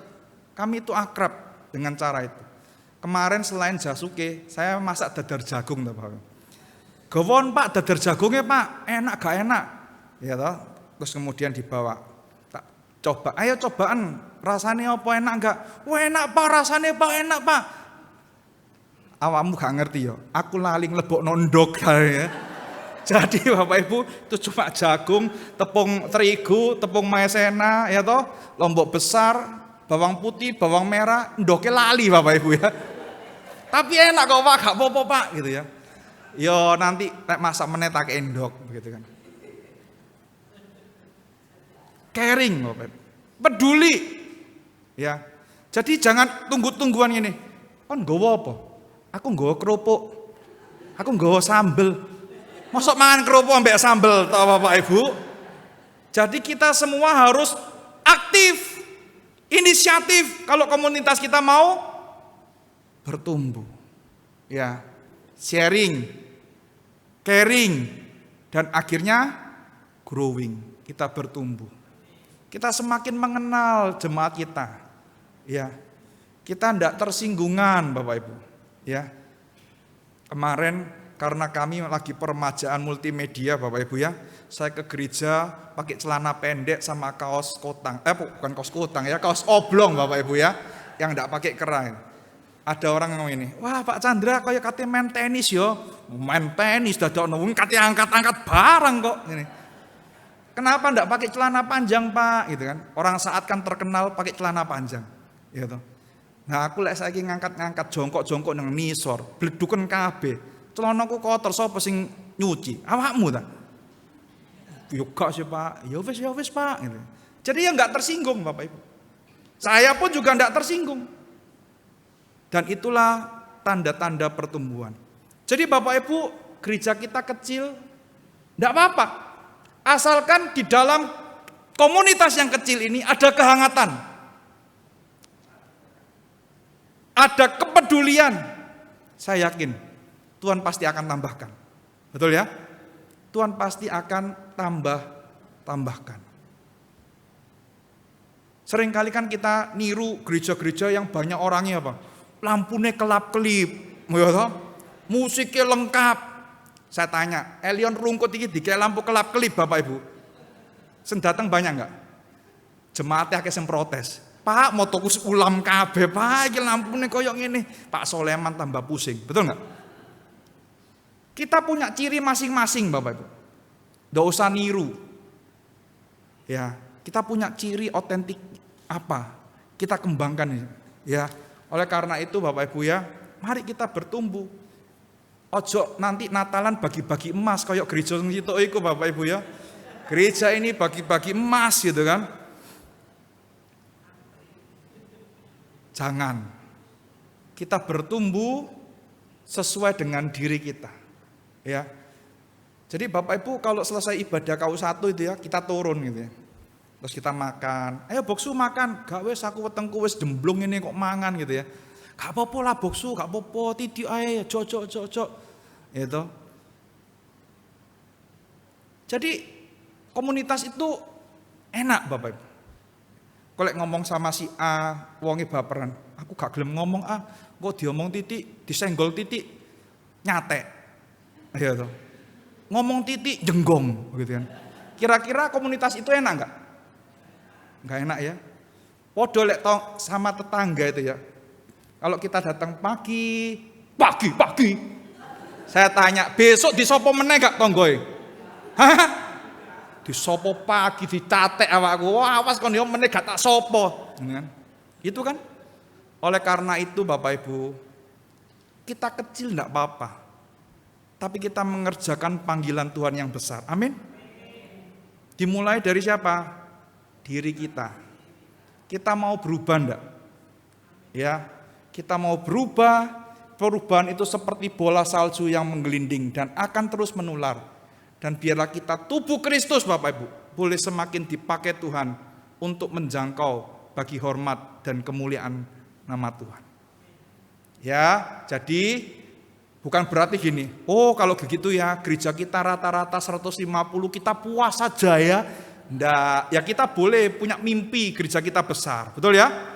[SPEAKER 2] kami itu akrab dengan cara itu. Kemarin selain jasuke, saya masak dadar jagung Bapak Ibu. Gawon Pak, dadar jagungnya Pak, enak gak enak? Ya toh, terus kemudian dibawa. Tak coba, ayo cobaan, rasanya apa enak enggak? Wah enak Pak, rasanya Pak enak Pak. Awakmu gak ngerti ya, aku lali nglebok nondok ya. Jadi Bapak Ibu itu cuma jagung, tepung terigu, tepung maizena, ya toh, lombok besar, bawang putih, bawang merah, ndoke lali Bapak Ibu ya. Tapi enak kok Pak, gak apa-apa Pak gitu ya. Yo nanti masak meneh tak endok begitu kan. Caring Bapak Ibu. Peduli. Ya. Jadi jangan tunggu-tungguan ini. Kon nggowo apa? Aku nggawa kerupuk. Aku nggawa sambel. Mosok mangan kerupuk ambek sambel toh Bapak Ibu? Jadi kita semua harus aktif, inisiatif kalau komunitas kita mau bertumbuh. Ya, sharing, caring, dan akhirnya growing. Kita bertumbuh. Kita semakin mengenal jemaat kita. Ya. Kita tidak tersinggungan Bapak Ibu. Ya. Kemarin karena kami lagi peremajaan multimedia Bapak Ibu ya, saya ke gereja pakai celana pendek sama kaos kotang. Bukan kaos kotang ya, kaos oblong Bapak Ibu ya, yang tidak pakai kerah. Ada orang ngomong ini, wah Pak Chandra kayak katanya main tenis yo. Main tenis dadak nunggu katanya angkat-angkat barang kok ini. Kenapa tidak pakai celana panjang Pak? Gitu kan. Orang saat kan terkenal pakai celana panjang. Gitu. Nah aku lek saiki ngangkat-ngangkat jongkok-jongkok nang nisor, bleduken kabeh. Celanaku kotor sapa sing nyuci? Awakmu ta? Yo gak sih Pak. Ya wis Pak gitu. Jadi ya enggak tersinggung Bapak Ibu. Saya pun juga enggak tersinggung. Dan itulah tanda-tanda pertumbuhan. Jadi Bapak Ibu, gereja kita kecil enggak apa-apa. Asalkan di dalam komunitas yang kecil ini ada kehangatan. Ada kepedulian. Saya yakin Tuhan pasti akan tambahkan. Betul ya? Tuhan pasti akan tambahkan. Seringkali kan kita niru gereja-gereja yang banyak orangnya apa? Lampunya kelap-kelip, musiknya lengkap. Saya tanya, Elion rungkut iki dikek lampu kelap-kelip Bapak Ibu. Sen datang banyak enggak? Jemaatnya akeh sing protes. Pak, mau tuku ulam kabeh, Pak, iki lampune koyo ngene. Pak Soleman tambah pusing, betul enggak? Kita punya ciri masing-masing, Bapak Ibu. Enggak usah niru. Ya, kita punya ciri otentik apa? Kita kembangkan ini. Ya, oleh karena itu Bapak Ibu ya, mari kita bertumbuh. Ojo nanti Natalan bagi-bagi emas koyo gereja gitu iku Bapak Ibu ya. Gereja ini bagi-bagi emas gitu kan. Jangan. Kita bertumbuh sesuai dengan diri kita. Ya. Jadi Bapak Ibu kalau selesai ibadah KU1 itu ya, kita turun gitu ya. Terus kita makan. Ayo boksu makan. Gak wes aku wetengku wes jemblung ini kok mangan gitu ya. Gak apa-apa lah boksu, gak apa-apa. Tidik aja, cocok. Itu. Jadi komunitas itu enak Bapak Ibu. Kalau ngomong sama si A, wonge baperan. Aku gak gelem ngomong A, kok diomong titik, disenggol titik, nyatek. Ya toh. Ngomong titik jenggong gitu kan. Kira-kira komunitas itu enak enggak? Enggak enak ya. Podo lek sama tetangga itu ya. Kalau kita datang pagi. Saya tanya, besok disopo meneh gak tonggoe? Hah? Disopo pagi, dicatek awakku. Wah, awas kon yo meneh gak tak sopo. Itu kan? Oleh karena itu Bapak Ibu, kita kecil enggak apa-apa. Tapi kita mengerjakan panggilan Tuhan yang besar. Amin. Dimulai dari siapa? Diri kita. Kita mau berubah enggak? Ya, kita mau berubah. Perubahan itu seperti bola salju yang menggelinding dan akan terus menular. Dan biarlah kita tubuh Kristus Bapak Ibu boleh semakin dipakai Tuhan untuk menjangkau bagi hormat dan kemuliaan nama Tuhan. Ya, jadi bukan berarti gini, oh kalau begitu ya gereja kita rata-rata 150 kita puas saja ya. Nggak, ya kita boleh punya mimpi gereja kita besar, betul ya?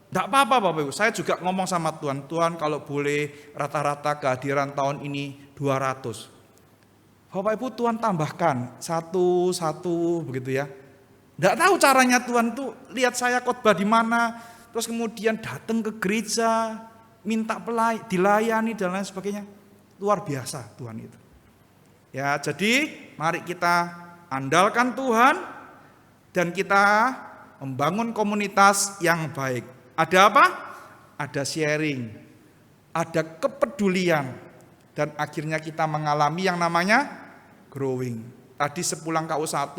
[SPEAKER 2] Nggak apa-apa Bapak Ibu, saya juga ngomong sama Tuhan, Tuhan kalau boleh rata-rata kehadiran tahun ini 200. Bapak Ibu Tuhan tambahkan satu begitu ya. Nggak tahu caranya Tuhan tuh lihat saya khotbah di mana, terus kemudian datang ke gereja, minta dilayani dan lain sebagainya. Luar biasa Tuhan itu. Ya jadi mari kita andalkan Tuhan dan kita membangun komunitas yang baik. Ada apa? Ada sharing, ada kepedulian, dan akhirnya kita mengalami yang namanya growing. Tadi sepulang KU1,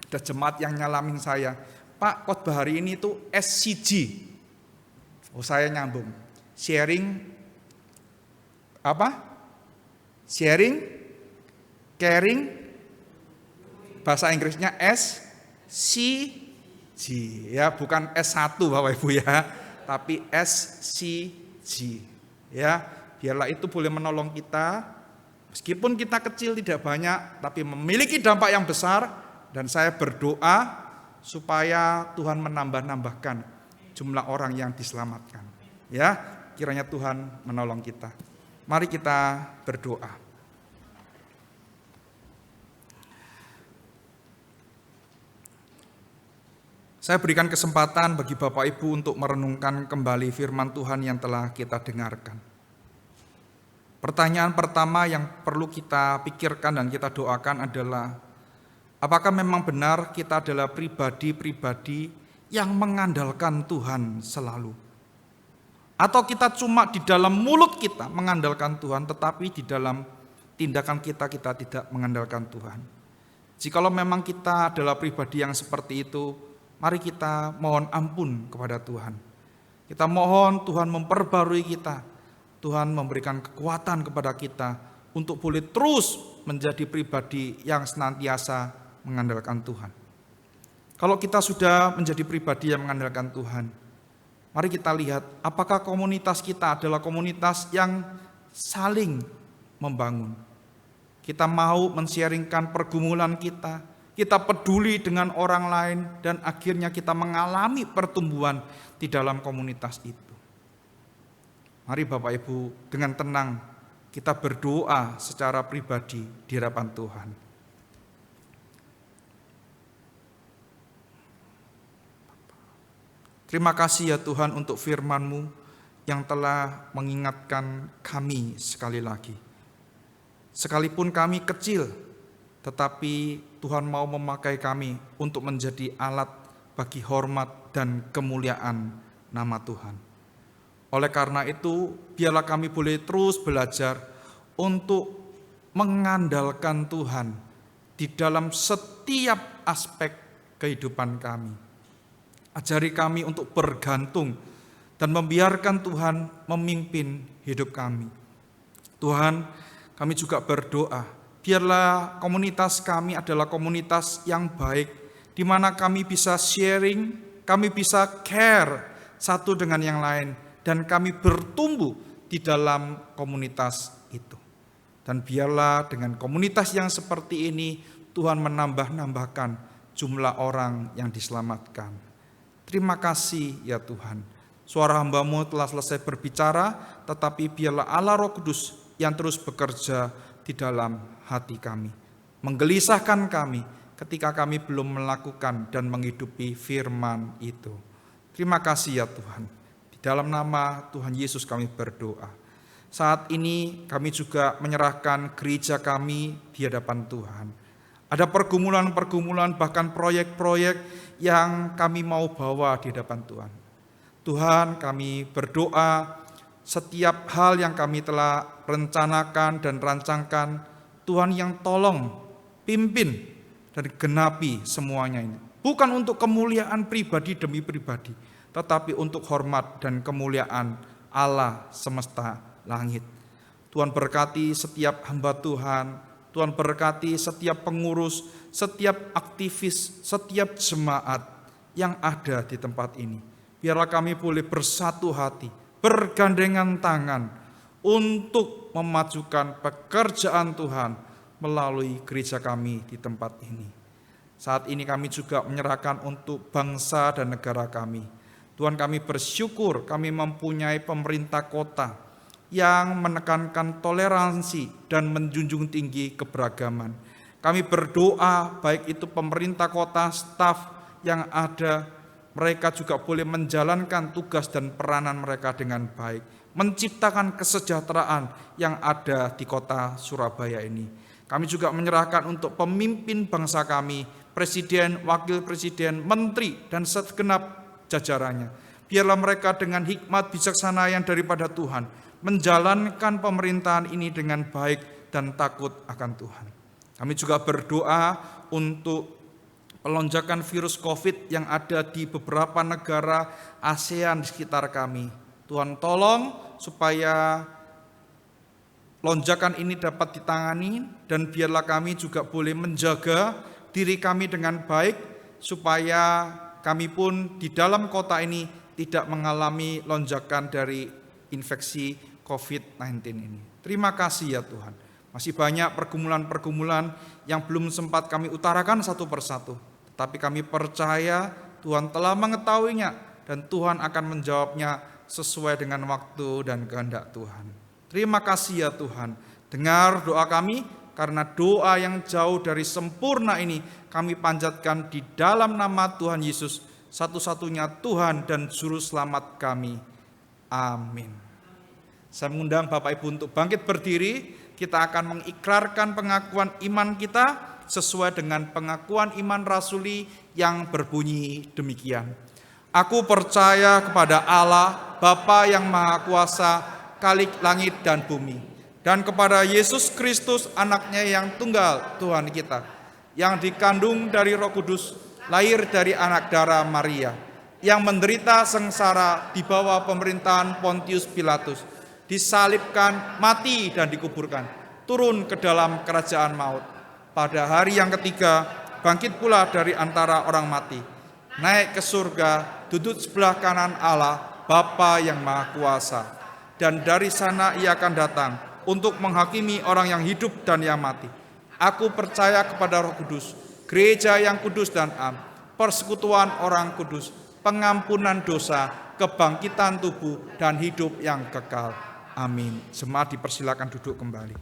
[SPEAKER 2] ada jemaat yang nyalamin saya, Pak khotbah hari ini tuh SCG. Oh saya nyambung, sharing, Apa? Sharing, caring, bahasa Inggrisnya SCG ya, bukan S1 Bapak Ibu ya, tapi SCG ya. Biarlah itu boleh menolong kita, meskipun kita kecil tidak banyak, tapi memiliki dampak yang besar. Dan saya berdoa supaya Tuhan menambah-nambahkan jumlah orang yang diselamatkan. Ya, kiranya Tuhan menolong kita. Mari kita berdoa. Saya berikan kesempatan bagi Bapak Ibu untuk merenungkan kembali firman Tuhan yang telah kita dengarkan. Pertanyaan pertama yang perlu kita pikirkan dan kita doakan adalah, apakah memang benar kita adalah pribadi-pribadi yang mengandalkan Tuhan selalu? Atau kita cuma di dalam mulut kita mengandalkan Tuhan, tetapi di dalam tindakan kita tidak mengandalkan Tuhan? Jikalau memang kita adalah pribadi yang seperti itu, mari kita mohon ampun kepada Tuhan. Kita mohon Tuhan memperbarui kita. Tuhan memberikan kekuatan kepada kita untuk boleh terus menjadi pribadi yang senantiasa mengandalkan Tuhan. Kalau kita sudah menjadi pribadi yang mengandalkan Tuhan, mari kita lihat apakah komunitas kita adalah komunitas yang saling membangun. Kita mau men-sharingkan pergumulan kita peduli dengan orang lain, dan akhirnya kita mengalami pertumbuhan di dalam komunitas itu. Mari Bapak Ibu dengan tenang kita berdoa secara pribadi di hadapan Tuhan. Terima kasih ya Tuhan untuk firman-Mu yang telah mengingatkan kami sekali lagi. Sekalipun kami kecil, tetapi Tuhan mau memakai kami untuk menjadi alat bagi hormat dan kemuliaan nama Tuhan. Oleh karena itu, biarlah kami boleh terus belajar untuk mengandalkan Tuhan di dalam setiap aspek kehidupan kami. Ajari kami untuk bergantung dan membiarkan Tuhan memimpin hidup kami. Tuhan, kami juga berdoa, biarlah komunitas kami adalah komunitas yang baik, di mana kami bisa sharing, kami bisa care satu dengan yang lain, dan kami bertumbuh di dalam komunitas itu. Dan biarlah dengan komunitas yang seperti ini, Tuhan menambah-nambahkan jumlah orang yang diselamatkan. Terima kasih ya Tuhan. Suara hamba-Mu telah selesai berbicara, tetapi biarlah Allah Roh Kudus yang terus bekerja di dalam hati kami, menggelisahkan kami ketika kami belum melakukan dan menghidupi firman itu. Terima kasih ya Tuhan. Di dalam nama Tuhan Yesus kami berdoa. Saat ini kami juga menyerahkan gereja kami di hadapan Tuhan. Ada pergumulan-pergumulan, bahkan proyek-proyek yang kami mau bawa di hadapan Tuhan. Tuhan, kami berdoa setiap hal yang kami telah rencanakan dan rancangkan, Tuhan yang tolong pimpin dan genapi semuanya ini. Bukan untuk kemuliaan pribadi demi pribadi, tetapi untuk hormat dan kemuliaan Allah semesta langit. Tuhan berkati setiap hamba Tuhan, Tuhan berkati setiap pengurus, setiap aktivis, setiap jemaat yang ada di tempat ini. Biarlah kami boleh bersatu hati, bergandengan tangan untuk memajukan pekerjaan Tuhan melalui gereja kami di tempat ini. Saat ini kami juga menyerahkan untuk bangsa dan negara kami. Tuhan, kami bersyukur kami mempunyai pemerintah kota yang menekankan toleransi dan menjunjung tinggi keberagaman. Kami berdoa baik itu pemerintah kota, staf yang ada, mereka juga boleh menjalankan tugas dan peranan mereka dengan baik, menciptakan kesejahteraan yang ada di kota Surabaya ini. Kami juga menyerahkan untuk pemimpin bangsa kami, presiden, wakil presiden, menteri, dan segenap jajarannya. Biarlah mereka dengan hikmat bijaksana yang daripada Tuhan menjalankan pemerintahan ini dengan baik dan takut akan Tuhan. Kami juga berdoa untuk pelonjakan virus COVID yang ada di beberapa negara ASEAN di sekitar kami. Tuhan tolong supaya lonjakan ini dapat ditangani, dan biarlah kami juga boleh menjaga diri kami dengan baik, supaya kami pun di dalam kota ini tidak mengalami lonjakan dari infeksi COVID-19 ini. Terima kasih ya Tuhan. Masih banyak pergumulan-pergumulan yang belum sempat kami utarakan satu persatu. Tapi kami percaya Tuhan telah mengetahuinya dan Tuhan akan menjawabnya sesuai dengan waktu dan kehendak Tuhan. Terima kasih ya Tuhan. Dengar doa kami, karena doa yang jauh dari sempurna ini kami panjatkan di dalam nama Tuhan Yesus, satu-satunya Tuhan dan Juru Selamat kami. Amin. Saya mengundang Bapak Ibu untuk bangkit berdiri. Kita akan mengikrarkan pengakuan iman kita sesuai dengan pengakuan iman rasuli yang berbunyi demikian. Aku percaya kepada Allah, Bapa yang Maha Kuasa, Khalik langit dan bumi, dan kepada Yesus Kristus, anaknya yang tunggal, Tuhan kita, yang dikandung dari Roh Kudus, lahir dari anak darah Maria, yang menderita sengsara di bawah pemerintahan Pontius Pilatus, disalibkan, mati dan dikuburkan, turun ke dalam kerajaan maut. Pada hari yang ketiga, bangkit pula dari antara orang mati, naik ke surga, duduk sebelah kanan Allah, Bapa yang Maha Kuasa. Dan dari sana ia akan datang untuk menghakimi orang yang hidup dan yang mati. Aku percaya kepada Roh Kudus, gereja yang kudus dan am, persekutuan orang kudus, pengampunan dosa, kebangkitan tubuh, dan hidup yang kekal. Amin. Jemaat dipersilakan duduk kembali.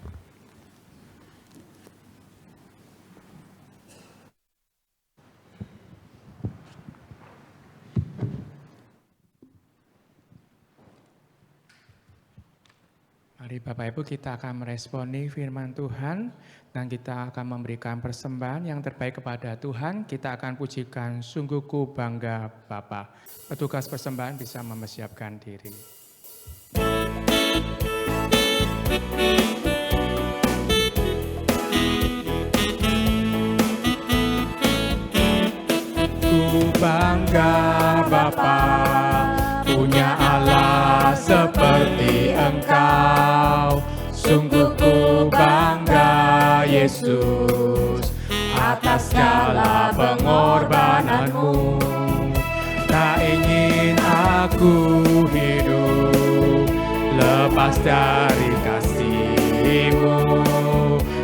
[SPEAKER 1] Mari Bapak Ibu, kita akan meresponi firman Tuhan dan kita akan memberikan persembahan yang terbaik kepada Tuhan. Kita akan pujikan Sungguh Ku Bangga Bapa. Petugas persembahan bisa mempersiapkan diri. Ku bangga Bapa, punya Allah seperti Engkau. Sungguh ku bangga Yesus atas segala pengorbananmu. Tak ingin aku hidup lepas dari kasih-Mu.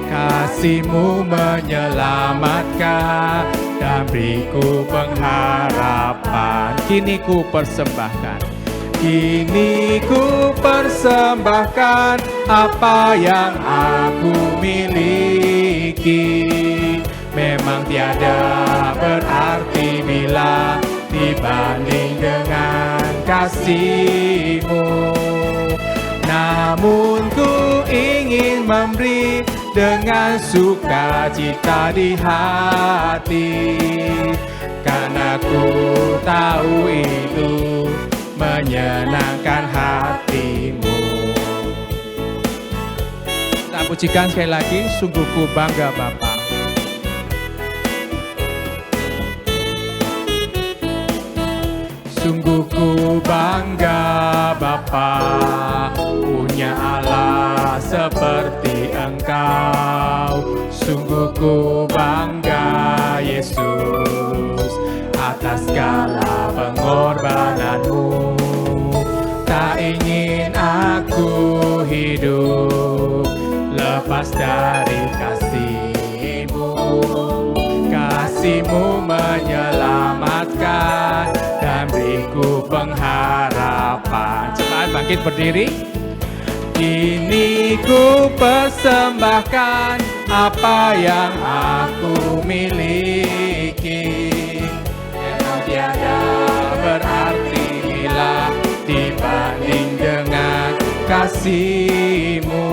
[SPEAKER 1] Kasih-Mu menyelamatkan dan beriku pengharapan. Kini ku persembahkan, kini ku persembahkan apa yang aku miliki. Memang tiada berarti bila dibanding dengan kasih-Mu. Namun ku ingin memberi dengan sukacita di hati, karena ku tahu itu menyenangkan hati-Mu. Kita pujikan sekali lagi, sungguh ku bangga Bapa. Sungguh ku bangga Bapa, punya Allah seperti Engkau. Sungguh ku bangga Yesus atas segala pengorbananmu. Tak ingin aku hidup lepas dari kasih-Mu. Kasih-Mu menyelamatkan dan beriku pengharapan. Cepat bangkit berdiri. Kini ku persembahkan apa yang aku miliki. Memang tiada berarti bila dibanding dengan kasih-Mu.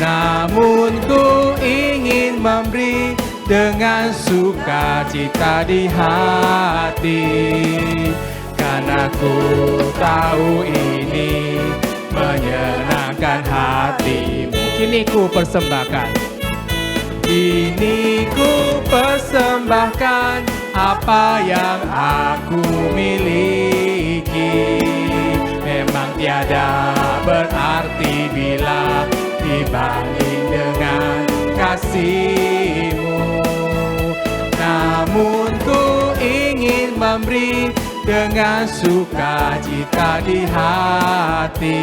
[SPEAKER 1] Namun ku ingin memberi dengan sukacita di hati, karena ku tahu ini menyenangkan hati-Mu. Kini ku persembahkan, kini ku persembahkan apa yang aku miliki. Memang tiada berarti bila dibanding dengan kasih-Mu. Namun ku ingin memberi dengan sukacita di hati,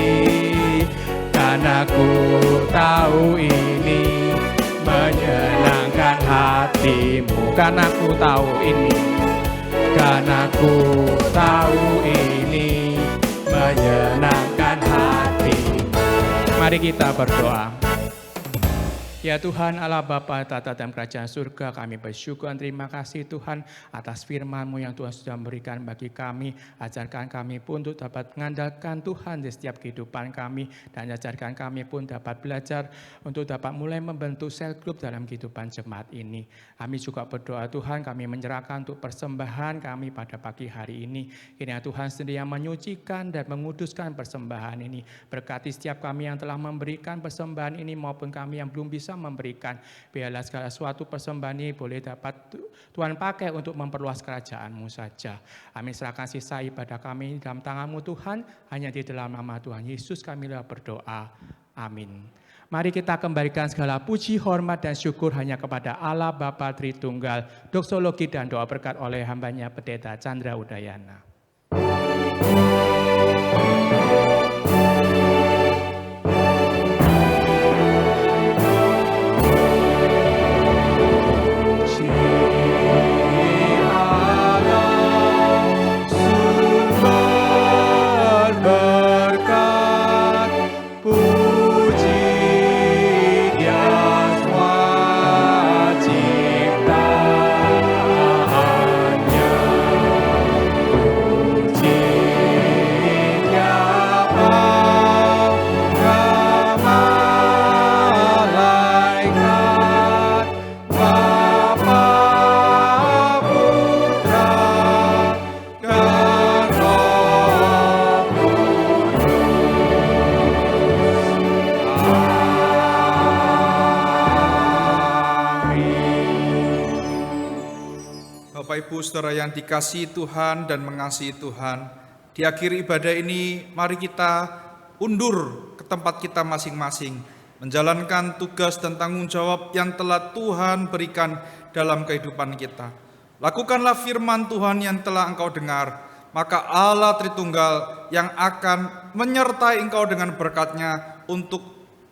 [SPEAKER 1] karena ku tahu ini menyenangkan hati-Mu. Karena ku tahu ini, karena ku tahu ini menyenangkan hati-Mu. Mari kita berdoa. Ya Tuhan Allah Bapa tata dalam kerajaan surga, kami bersyukur dan terima kasih Tuhan atas firman-Mu yang Tuhan sudah memberikan bagi kami. Ajarkan kami pun untuk dapat mengandalkan Tuhan di setiap kehidupan kami, dan ajarkan kami pun dapat belajar untuk dapat mulai membentuk sel grup dalam kehidupan jemaat ini. Kami juga berdoa Tuhan, kami menyerahkan untuk persembahan kami pada pagi hari ini. Kiranya Tuhan sendiri yang menyucikan dan menguduskan persembahan ini. Berkati setiap kami yang telah memberikan persembahan ini maupun kami yang belum bisa memberikan. Biarlah segala suatu persembahan ini boleh dapat Tuhan pakai untuk memperluas kerajaan-Mu saja. Kami serahkan sisa ibadah kami dalam tangan-Mu Tuhan. Hanya di dalam nama Tuhan Yesus kami berdoa. Amin. Mari kita kembalikan segala puji, hormat, dan syukur hanya kepada Allah Bapa Tritunggal. Doksologi dan doa berkat oleh hambanya Pendeta Chandra Udayana.
[SPEAKER 2] Saudara yang dikasihi Tuhan dan mengasihi Tuhan, di akhir ibadah ini mari kita undur ke tempat kita masing-masing, menjalankan tugas dan tanggung jawab yang telah Tuhan berikan dalam kehidupan kita. Lakukanlah firman Tuhan yang telah engkau dengar, maka Allah Tritunggal yang akan menyertai engkau dengan berkat-Nya untuk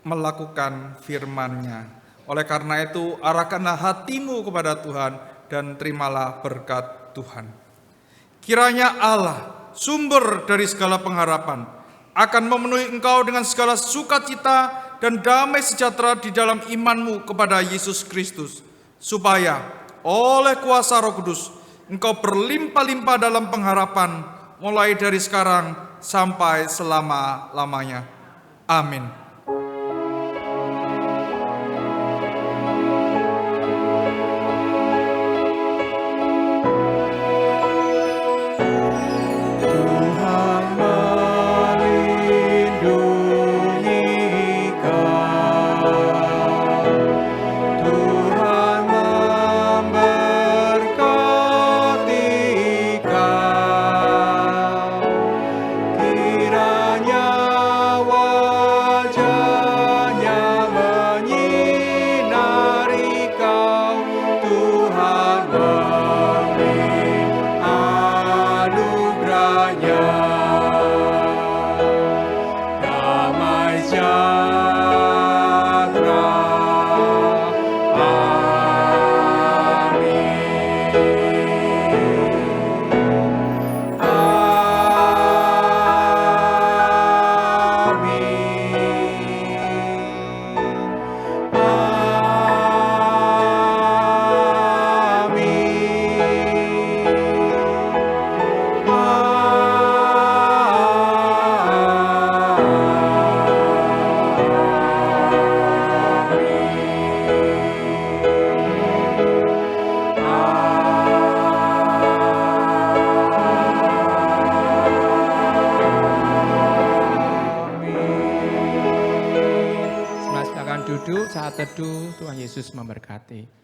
[SPEAKER 2] melakukan firman-Nya. Oleh karena itu, arahkanlah hatimu kepada Tuhan dan terimalah berkat Tuhan. Kiranya Allah, sumber dari segala pengharapan, akan memenuhi engkau dengan segala sukacita dan damai sejahtera di dalam imanmu kepada Yesus Kristus, supaya oleh kuasa Roh Kudus engkau berlimpah-limpah dalam pengharapan, mulai dari sekarang sampai selama-lamanya. Amin. Saat teduh, Tuhan Yesus memberkati.